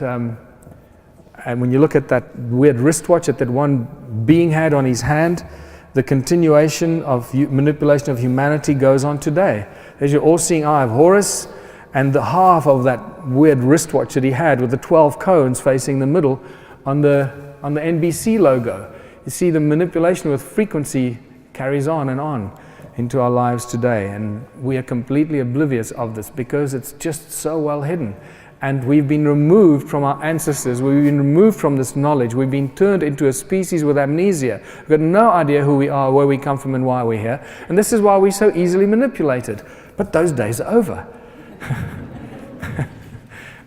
that weird wristwatch that one being had on his hand, the continuation of manipulation of humanity goes on today. There's your all-seeing eye of Horus, and the half of that weird wristwatch that he had with the 12 cones facing the middle on the NBC logo. You see, the manipulation with frequency carries on and on into our lives today, and we are completely oblivious of this because it's just so well hidden. And we've been removed from our ancestors, we've been removed from this knowledge, we've been turned into a species with amnesia. We've got no idea who we are, where we come from, and why we're here. And this is why we're so easily manipulated. But those days are over.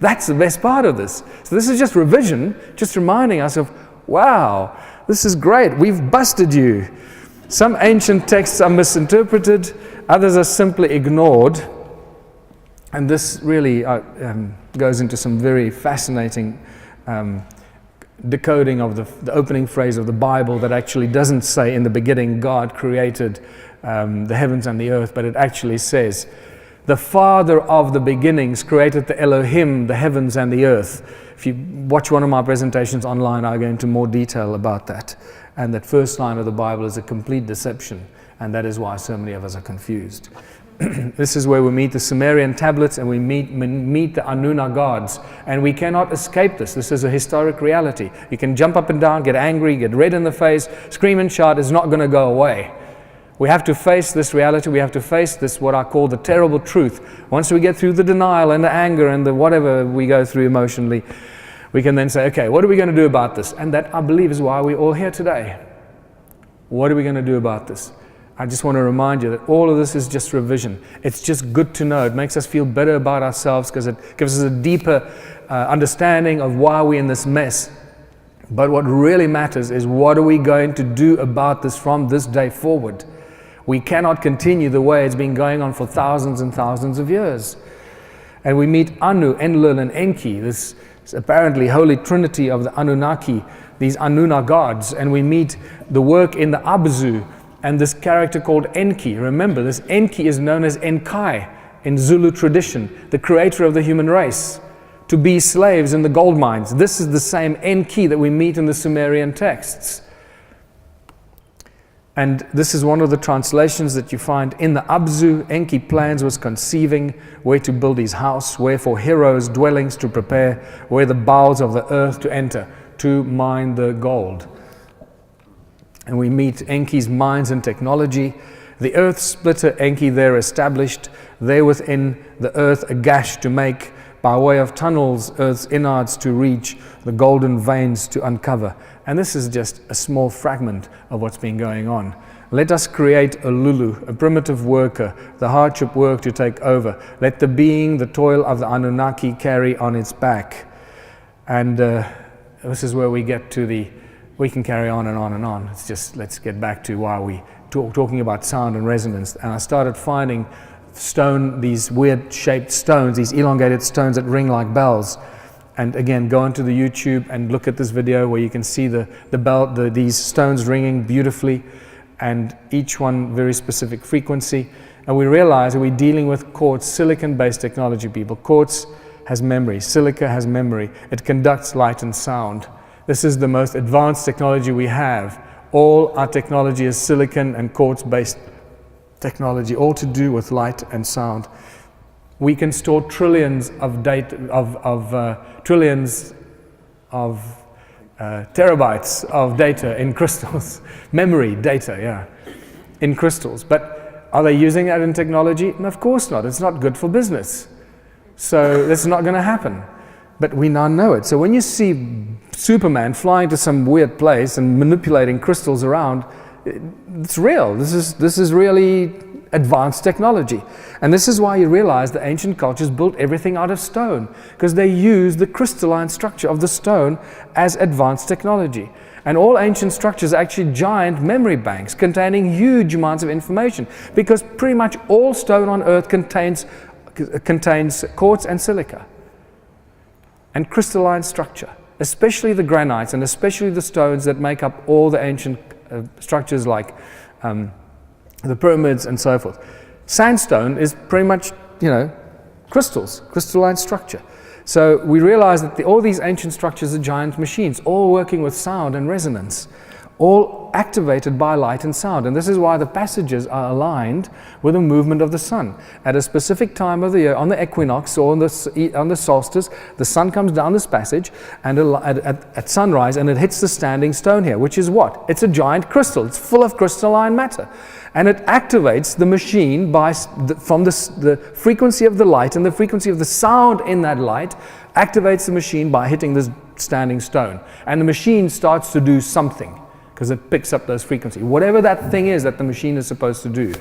That's the best part of this. So this is just revision, just reminding us of, wow, this is great, we've busted you. Some ancient texts are misinterpreted, others are simply ignored. And this really goes into some very fascinating decoding of the opening phrase of the Bible that actually doesn't say in the beginning God created the heavens and the earth, but it actually says the Father of the beginnings created the Elohim, the heavens and the earth. If you watch one of my presentations online, I go into more detail about that. And that first line of the Bible is a complete deception, and that is why so many of us are confused. This is where we meet the Sumerian tablets, and we meet the Anuna gods, and we cannot escape this. This is a historic reality. You can jump up and down, get angry, get red in the face, scream and shout. It's not going to go away. We have to face this reality. We have to face this, what I call the terrible truth. Once we get through the denial and the anger and the whatever we go through emotionally, we can then say, okay, what are we going to do about this? And that, I believe, is why we're all here today. What are we going to do about this? I just want to remind you that all of this is just revision. It's just good to know. It makes us feel better about ourselves because it gives us a deeper understanding of why we're in this mess. But what really matters is, what are we going to do about this from this day forward? We cannot continue the way it's been going on for thousands and thousands of years. And we meet Anu, Enlil, and Enki, this apparently holy trinity of the Anunnaki, these Anuna gods, and we meet the work in the Abzu and this character called Enki. Remember, this Enki is known as Enkai in Zulu tradition, the creator of the human race, to be slaves in the gold mines. This is the same Enki that we meet in the Sumerian texts. And this is one of the translations that you find in the Abzu. Enki plans was conceiving where to build his house, where for heroes dwellings to prepare, where the bowels of the earth to enter, to mine the gold. And we meet Enki's mines and technology. The earth splitter Enki there established, there within the earth a gash to make, by way of tunnels earth's innards to reach, the golden veins to uncover. And this is just a small fragment of what's been going on. Let us create a Lulu, a primitive worker, the hardship work to take over. Let the being, the toil of the Anunnaki carry on its back. And this is where we get to we can carry on and on and on. It's just, let's get back to why we talking about sound and resonance. And I started finding these weird shaped stones, these elongated stones that ring like bells. And again, go onto the YouTube and look at this video where you can see these stones ringing beautifully, and each one very specific frequency. And we realize that we're dealing with quartz, silicon-based technology, people. Quartz has memory, silica has memory. It conducts light and sound. This is the most advanced technology we have. All our technology is silicon and quartz-based technology, all to do with light and sound. We can store trillions of data, trillions of terabytes of data in crystals. Memory data, yeah, in crystals. But are they using that in technology? No, of course not. It's not good for business. So that's not going to happen. But we now know it. So when you see Superman flying to some weird place and manipulating crystals around, it's real. This is really advanced technology. And this is why you realize the ancient cultures built everything out of stone, because they used the crystalline structure of the stone as advanced technology. And all ancient structures are actually giant memory banks containing huge amounts of information, because pretty much all stone on earth contains quartz and silica and crystalline structure, especially the granites and especially the stones that make up all the ancient structures like the pyramids and so forth. Sandstone is pretty much, crystalline structure. So we realize that all these ancient structures are giant machines, all working with sound and resonance, all activated by light and sound. And this is why the passages are aligned with the movement of the sun. At a specific time of the year, on the equinox or on the solstice, the sun comes down this passage and at sunrise, and it hits the standing stone here, which is what? It's a giant crystal. It's full of crystalline matter. And it activates the machine from the frequency of the light, and the frequency of the sound in that light activates the machine by hitting this standing stone. And the machine starts to do something, because it picks up those frequencies, whatever that thing is that the machine is supposed to do.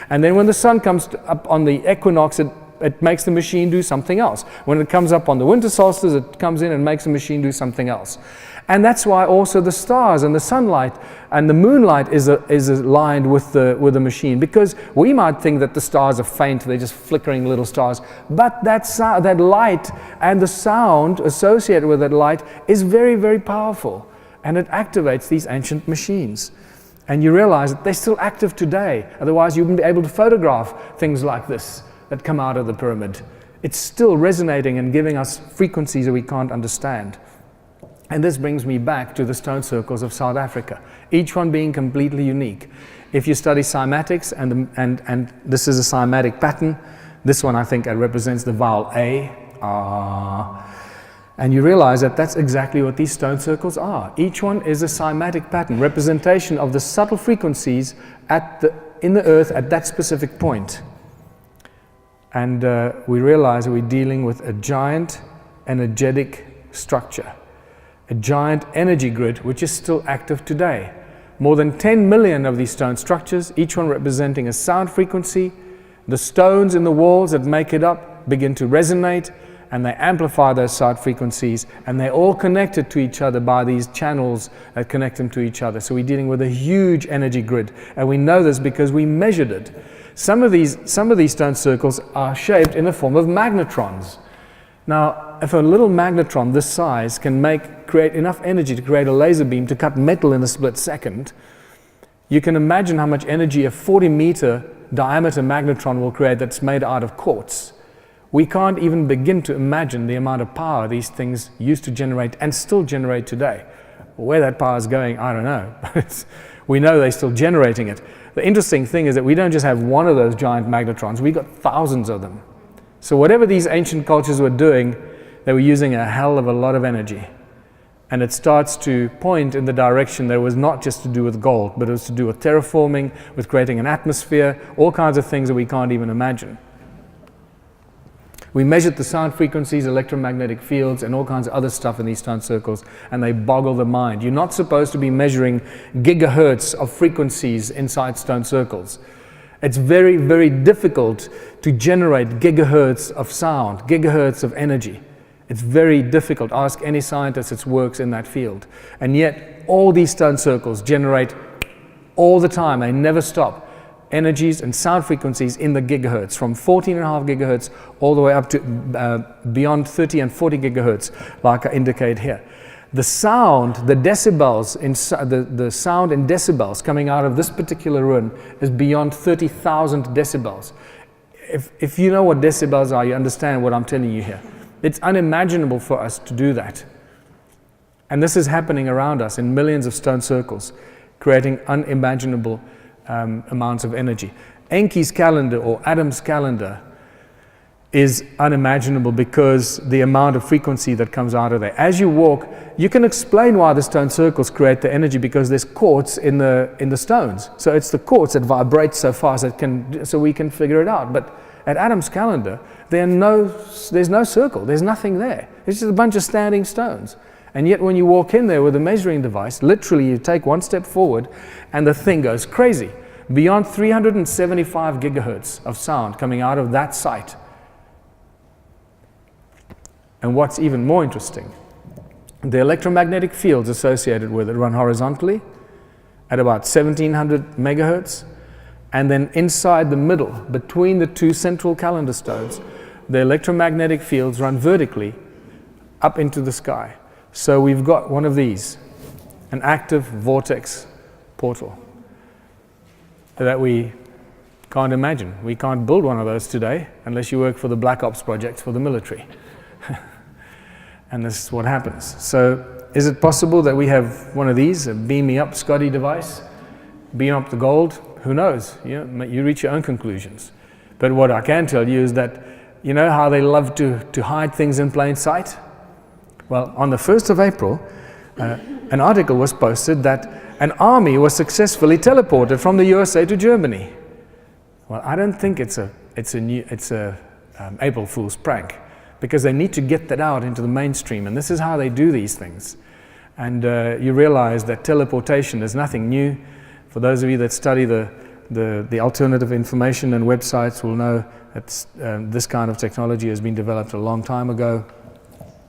And then when the sun comes up on the equinox, it makes the machine do something else. When it comes up on the winter solstice, it comes in and makes the machine do something else. And that's why also the stars and the sunlight and the moonlight is aligned with the machine, because we might think that the stars are faint, they're just flickering little stars, but that light and the sound associated with that light is very, very powerful. And it activates these ancient machines. And you realize that they're still active today. Otherwise, you wouldn't be able to photograph things like this that come out of the pyramid. It's still resonating and giving us frequencies that we can't understand. And this brings me back to the stone circles of South Africa, each one being completely unique. If you study cymatics, and this is a cymatic pattern, this one I think represents the vowel A. And you realize that that's exactly what these stone circles are. Each one is a cymatic pattern, representation of the subtle frequencies in the earth at that specific point. And we realize that we're dealing with a giant energetic structure, a giant energy grid which is still active today. More than 10 million of these stone structures, each one representing a sound frequency. The stones in the walls that make it up begin to resonate, and they amplify those sound frequencies, and they're all connected to each other by these channels that connect them to each other. So we're dealing with a huge energy grid, and we know this because we measured it. Some of these stone circles are shaped in the form of magnetrons. Now, if a little magnetron this size can create enough energy to create a laser beam to cut metal in a split second, You can imagine how much energy a 40-meter diameter magnetron will create that's made out of quartz. We can't even begin to imagine the amount of power these things used to generate and still generate today. Where that power is going, I don't know. But we know they're still generating it. The interesting thing is that we don't just have one of those giant magnetrons, we've got thousands of them. So whatever these ancient cultures were doing, they were using a hell of a lot of energy. And it starts to point in the direction that it was not just to do with gold, but it was to do with terraforming, with creating an atmosphere, all kinds of things that we can't even imagine. We measured the sound frequencies, electromagnetic fields, and all kinds of other stuff in these stone circles, and they boggle the mind. You're not supposed to be measuring gigahertz of frequencies inside stone circles. It's very, very difficult to generate gigahertz of sound, gigahertz of energy. It's very difficult. Ask any scientist that works in that field. And yet, all these stone circles generate all the time. They never stop. Energies and sound frequencies in the gigahertz, from 14.5 gigahertz all the way up to beyond 30 and 40 gigahertz, like I indicate here. The sound, the decibels, the sound in decibels coming out of this particular ruin is beyond 30,000 decibels. If you know what decibels are, you understand what I'm telling you here. It's unimaginable for us to do that. And this is happening around us in millions of stone circles, creating unimaginable amounts of energy. Enki's calendar or Adam's calendar is unimaginable because the amount of frequency that comes out of there. As you walk, you can explain why the stone circles create the energy, because there's quartz in the stones. So it's the quartz that vibrates so fast so we can figure it out. But at Adam's calendar, there's no circle. There's nothing there. It's just a bunch of standing stones. And yet when you walk in there with a measuring device, literally you take one step forward and the thing goes crazy. Beyond 375 gigahertz of sound coming out of that site. And what's even more interesting, the electromagnetic fields associated with it run horizontally at about 1700 megahertz. And then inside the middle, between the two central calendar stones, the electromagnetic fields run vertically up into the sky. So we've got one of these, an active vortex portal that we can't imagine. We can't build one of those today unless you work for the Black Ops projects for the military. And this is what happens. So is it possible that we have one of these, a beam me up Scotty device, beam up the gold? Who knows? You reach your own conclusions. But what I can tell you is that, you know how they love to hide things in plain sight? Well, on the 1st of April, an article was posted that an army was successfully teleported from the USA to Germany. Well, I don't think it's a April Fool's prank, because they need to get that out into the mainstream, and this is how they do these things. And you realize that teleportation is nothing new. For those of you that study the alternative information and websites will know that this kind of technology has been developed a long time ago.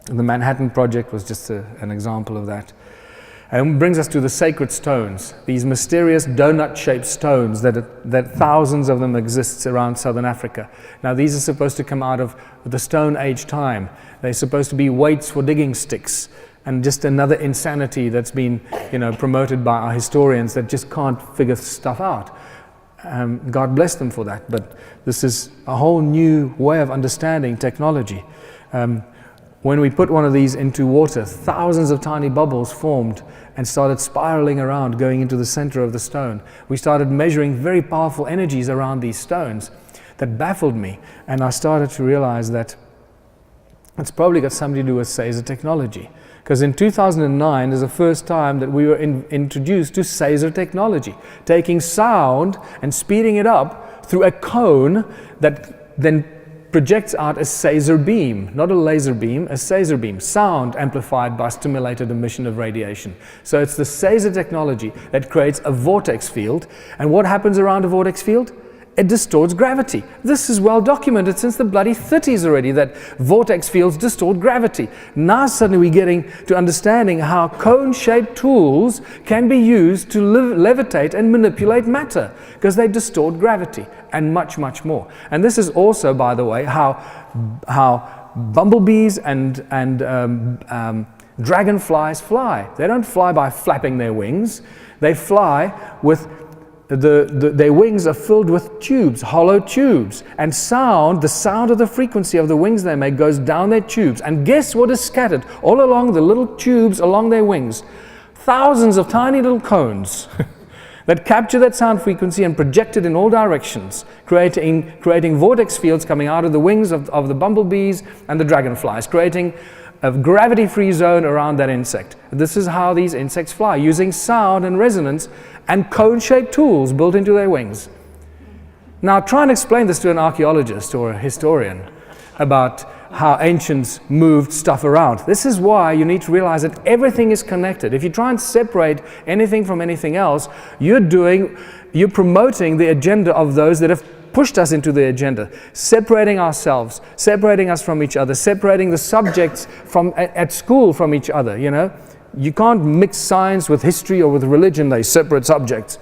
The Manhattan Project was just an example of that. And it brings us to the sacred stones, these mysterious donut-shaped stones that thousands of them exist around southern Africa. Now these are supposed to come out of the Stone Age time. They're supposed to be weights for digging sticks, and just another insanity that's been promoted by our historians that just can't figure stuff out. God bless them for that, but this is a whole new way of understanding technology. When we put one of these into water, thousands of tiny bubbles formed and started spiraling around, going into the center of the stone. We started measuring very powerful energies around these stones that baffled me, and I started to realize that it's probably got something to do with Caesar technology. Because in 2009 is the first time that we were introduced to Caesar technology, taking sound and speeding it up through a cone that then projects out a Caesar beam, not a laser beam, a Caesar beam, sound amplified by stimulated emission of radiation. So it's the Caesar technology that creates a vortex field. And what happens around a vortex field? It distorts gravity. This is well documented since the bloody 30s already, that vortex fields distort gravity. Now suddenly we're getting to understanding how cone-shaped tools can be used to levitate and manipulate matter, because they distort gravity and much, much more. And this is also, by the way, how bumblebees and dragonflies fly. They don't fly by flapping their wings. They fly with their wings are filled with tubes, hollow tubes, and the sound of the frequency of the wings they make goes down their tubes. And guess what is scattered all along the little tubes along their wings? Thousands of tiny little cones that capture that sound frequency and project it in all directions, creating vortex fields coming out of the wings of the bumblebees and the dragonflies, creating a gravity-free zone around that insect. This is how these insects fly, using sound and resonance and cone-shaped tools built into their wings. Now try and explain this to an archaeologist or a historian about how ancients moved stuff around. This is why you need to realize that everything is connected. If you try and separate anything from anything else, you're promoting the agenda of those that have pushed us into the agenda, separating ourselves, separating us from each other, separating the subjects at school from each other, you know. You can't mix science with history or with religion, they're separate subjects.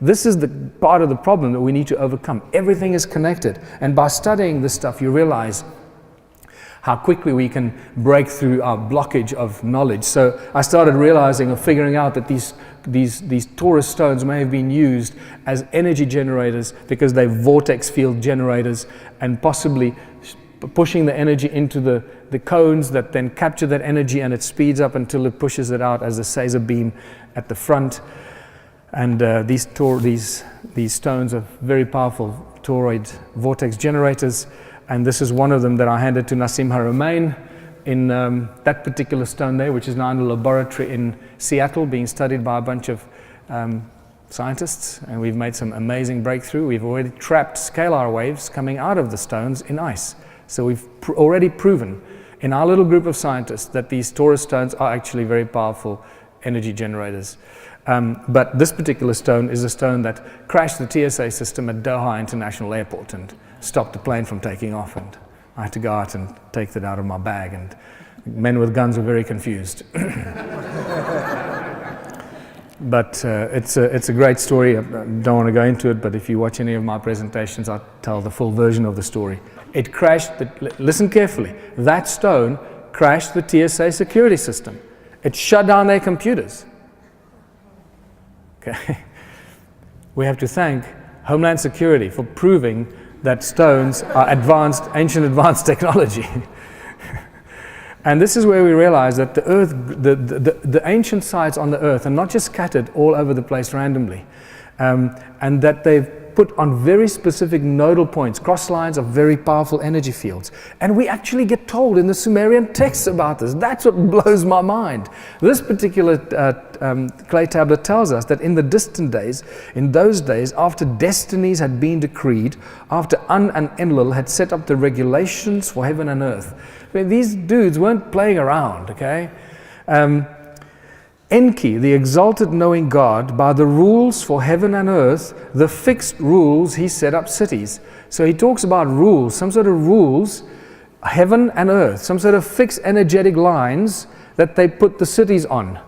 This is the part of the problem that we need to overcome. Everything is connected. And by studying this stuff, you realize how quickly we can break through our blockage of knowledge. So I started realizing or figuring out that these torus stones may have been used as energy generators because they're vortex field generators, and possibly pushing the energy into the cones that then capture that energy, and it speeds up until it pushes it out as a Caesar beam at the front. And these stones are very powerful toroid vortex generators, and this is one of them that I handed to Nassim Haramein in that particular stone there, which is now in a laboratory in Seattle being studied by a bunch of scientists, and we've made some amazing breakthrough. We've already trapped scalar waves coming out of the stones in ice. So we've already proven in our little group of scientists that these torus stones are actually very powerful energy generators. But this particular stone is a stone that crashed the TSA system at Doha International Airport and stopped the plane from taking off, and I had to go out and take that out of my bag, and men with guns were very confused. But it's a great story. I don't want to go into it, but if you watch any of my presentations, I'll tell the full version of the story. It crashed, listen carefully, that stone crashed the TSA security system. It shut down their computers. Okay. We have to thank Homeland Security for proving that stones are ancient advanced technology. And this is where we realize that the earth, the ancient sites on the earth are not just scattered all over the place randomly, and that they've put on very specific nodal points, cross lines of very powerful energy fields. And we actually get told in the Sumerian texts about this. That's what blows my mind. This particular clay tablet tells us that in the distant days, in those days, after destinies had been decreed, after An and Enlil had set up the regulations for heaven and earth. I mean, these dudes weren't playing around, okay? Enki, the exalted knowing God, by the rules for heaven and earth, the fixed rules, he set up cities. So he talks about rules, some sort of rules, heaven and earth, some sort of fixed energetic lines that they put the cities on.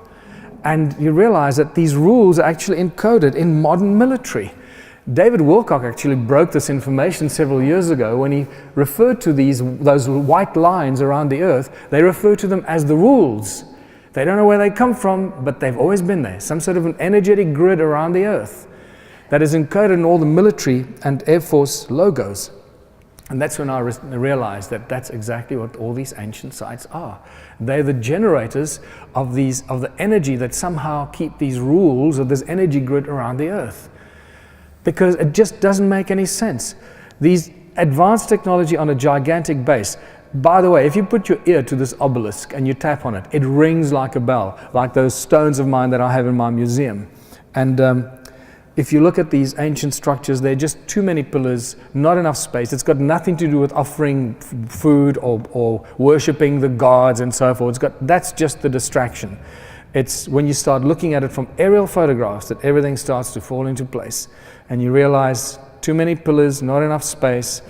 And you realize that these rules are actually encoded in modern military. David Wilcock actually broke this information several years ago when he referred to those white lines around the earth. They refer to them as the rules. They don't know where they come from, but they've always been there. Some sort of an energetic grid around the earth that is encoded in all the military and Air Force logos. And that's when I realized that that's exactly what all these ancient sites are. They're the generators of the energy that somehow keep these rules or this energy grid around the earth. Because it just doesn't make any sense. These advanced technology on a gigantic base. By the way, if you put your ear to this obelisk and you tap on it, it rings like a bell, like those stones of mine that I have in my museum. And if you look at these ancient structures, they're just too many pillars, not enough space. It's got nothing to do with offering food or worshipping the gods and so forth. That's just the distraction. It's when you start looking at it from aerial photographs that everything starts to fall into place. And you realize too many pillars, not enough space,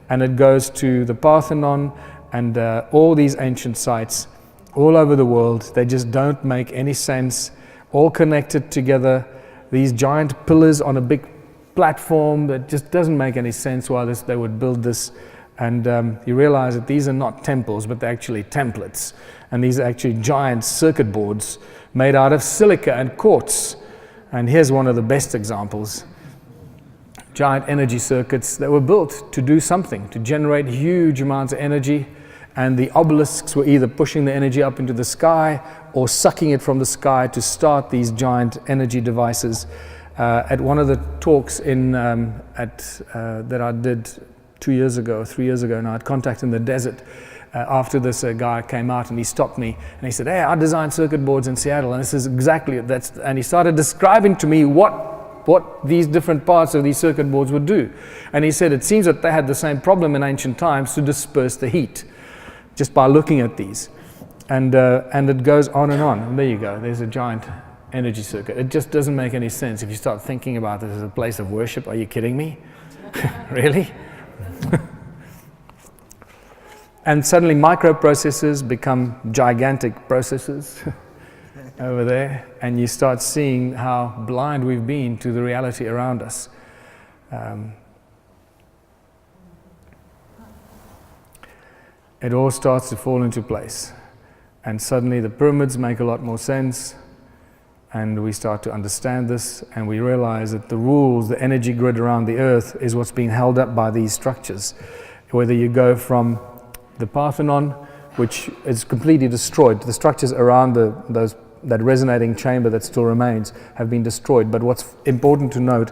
and it goes to the Parthenon and all these ancient sites all over the world. They just don't make any sense, all connected together. These giant pillars on a big platform that just doesn't make any sense why they would build this. And you realize that these are not temples, but they're actually templates. And these are actually giant circuit boards made out of silica and quartz. And here's one of the best examples. giant energy circuits that were built to do something, to generate huge amounts of energy, and the obelisks were either pushing the energy up into the sky or sucking it from the sky to start these giant energy devices. At one of the talks that I did 2 years ago, 3 years ago now, at Contact in the Desert, after this, a guy came out and he stopped me and he said, "Hey, I designed circuit boards in Seattle, and this is exactly that." And he started describing to me what these different parts of these circuit boards would do. And he said it seems that they had the same problem in ancient times to disperse the heat, just by looking at these. And it goes on and on. And there you go. There's a giant energy circuit. It just doesn't make any sense if you start thinking about this as a place of worship. Are you kidding me? Really? And suddenly microprocessors become gigantic processors over there, and you start seeing how blind we've been to the reality around us. It all starts to fall into place, and suddenly the pyramids make a lot more sense, and we start to understand this, and we realize that the rules, the energy grid around the earth is what's being held up by these structures. Whether you go from the Parthenon, which is completely destroyed, the structures around that resonating chamber that still remains have been destroyed. But what's important to note,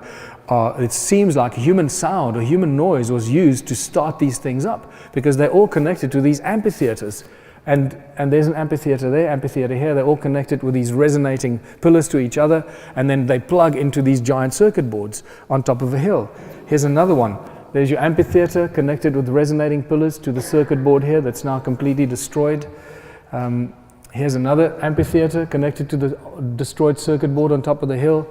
it seems like human sound or human noise was used to start these things up, because they're all connected to these amphitheaters. And there's an amphitheater there, amphitheater here. They're all connected with these resonating pillars to each other, and then they plug into these giant circuit boards on top of a hill. Here's another one. There's your amphitheater connected with resonating pillars to the circuit board here that's now completely destroyed. Here's another amphitheater connected to the destroyed circuit board on top of the hill.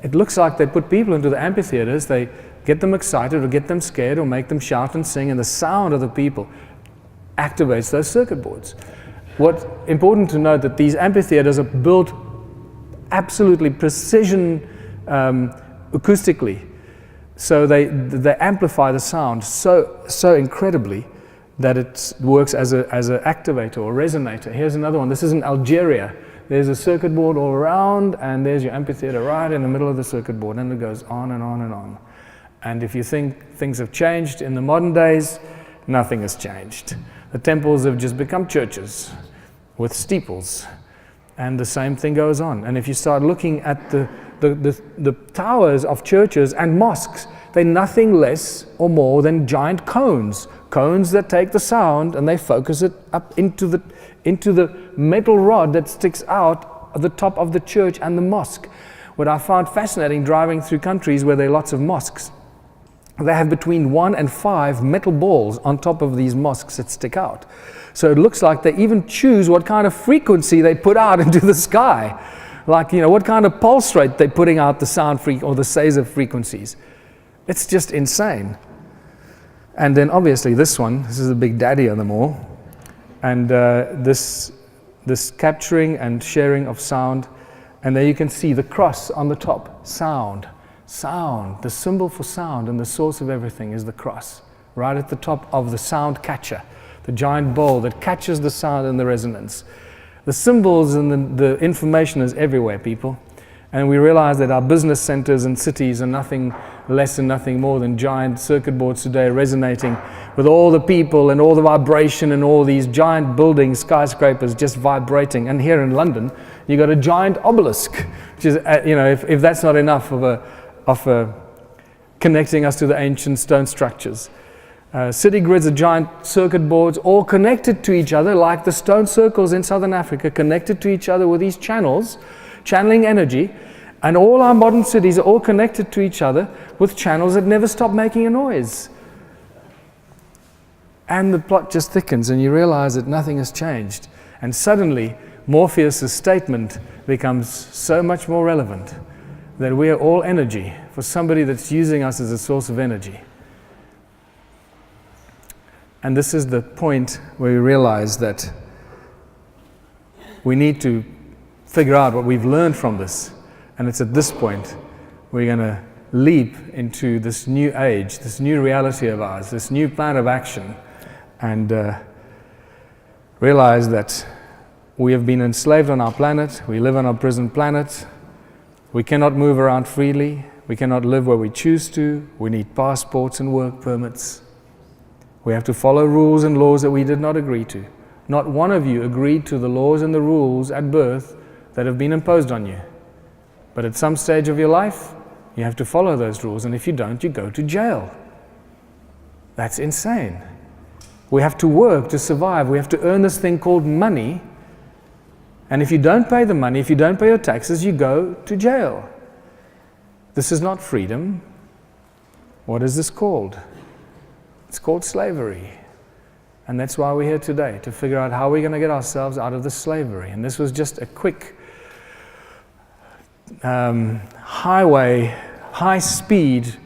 It looks like they put people into the amphitheaters, they get them excited or get them scared or make them shout and sing, and the sound of the people activates those circuit boards. What's important to note that these amphitheaters are built absolutely precision acoustically. So they amplify the sound so incredibly that it works as an activator or resonator. Here's another one. This is in Algeria. There's a circuit board all around, and there's your amphitheater right in the middle of the circuit board, and it goes on and on and on. And if you think things have changed in the modern days, nothing has changed. The temples have just become churches with steeples, and the same thing goes on. And if you start looking at the towers of churches and mosques, they're nothing less or more than giant cones that take the sound and they focus it up into the metal rod that sticks out of the top of the church and the mosque. What I found fascinating driving through countries where there are lots of mosques, they have between 1 and 5 metal balls on top of these mosques that stick out. So it looks like they even choose what kind of frequency they put out into the sky. Like, what kind of pulse rate they're putting out the sound or the Caesar frequencies. It's just insane. And then obviously this is the big daddy of them all. And this capturing and sharing of sound. And there you can see the cross on the top, sound. Sound, the symbol for sound and the source of everything is the cross. Right at the top of the sound catcher, the giant bowl that catches the sound and the resonance. The symbols and the information is everywhere, people. And we realize that our business centers and cities are nothing less and nothing more than giant circuit boards today, resonating with all the people and all the vibration and all these giant buildings, skyscrapers just vibrating. And here in London, you got a giant obelisk, which is, if that's not enough of connecting us to the ancient stone structures. City grids are giant circuit boards all connected to each other, like the stone circles in southern Africa, connected to each other with these channels, channeling energy. And all our modern cities are all connected to each other with channels that never stop making a noise. And the plot just thickens, and you realize that nothing has changed. And suddenly, Morpheus' statement becomes so much more relevant, that we are all energy for somebody that's using us as a source of energy. And this is the point where we realize that we need to figure out what we've learned from this. And it's at this point we're going to leap into this new age, this new reality of ours, this new plan of action, and realize that we have been enslaved on our planet. We live on a prison planet. We cannot move around freely. We cannot live where we choose to. We need passports and work permits. We have to follow rules and laws that we did not agree to. Not one of you agreed to the laws and the rules at birth that have been imposed on you. But at some stage of your life, you have to follow those rules, and if you don't, you go to jail. That's insane. We have to work to survive. We have to earn this thing called money, and if you don't pay the money, if you don't pay your taxes, you go to jail. This is not freedom. What is this called? It's called slavery. And that's why we're here today, to figure out how we're going to get ourselves out of this slavery. And this was just a quick highway, high speed,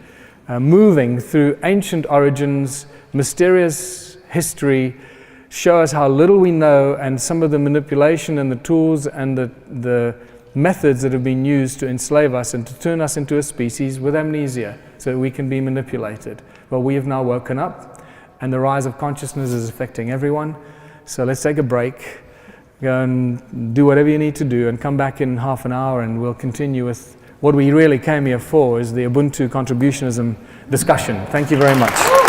moving through ancient origins, mysterious history, show us how little we know, and some of the manipulation and the tools and the methods that have been used to enslave us and to turn us into a species with amnesia so that we can be manipulated. Well, we have now woken up, and the rise of consciousness is affecting everyone. So let's take a break, go and do whatever you need to do, and come back in half an hour, and we'll continue with what we really came here for, is the Ubuntu Contributionism discussion. Thank you very much.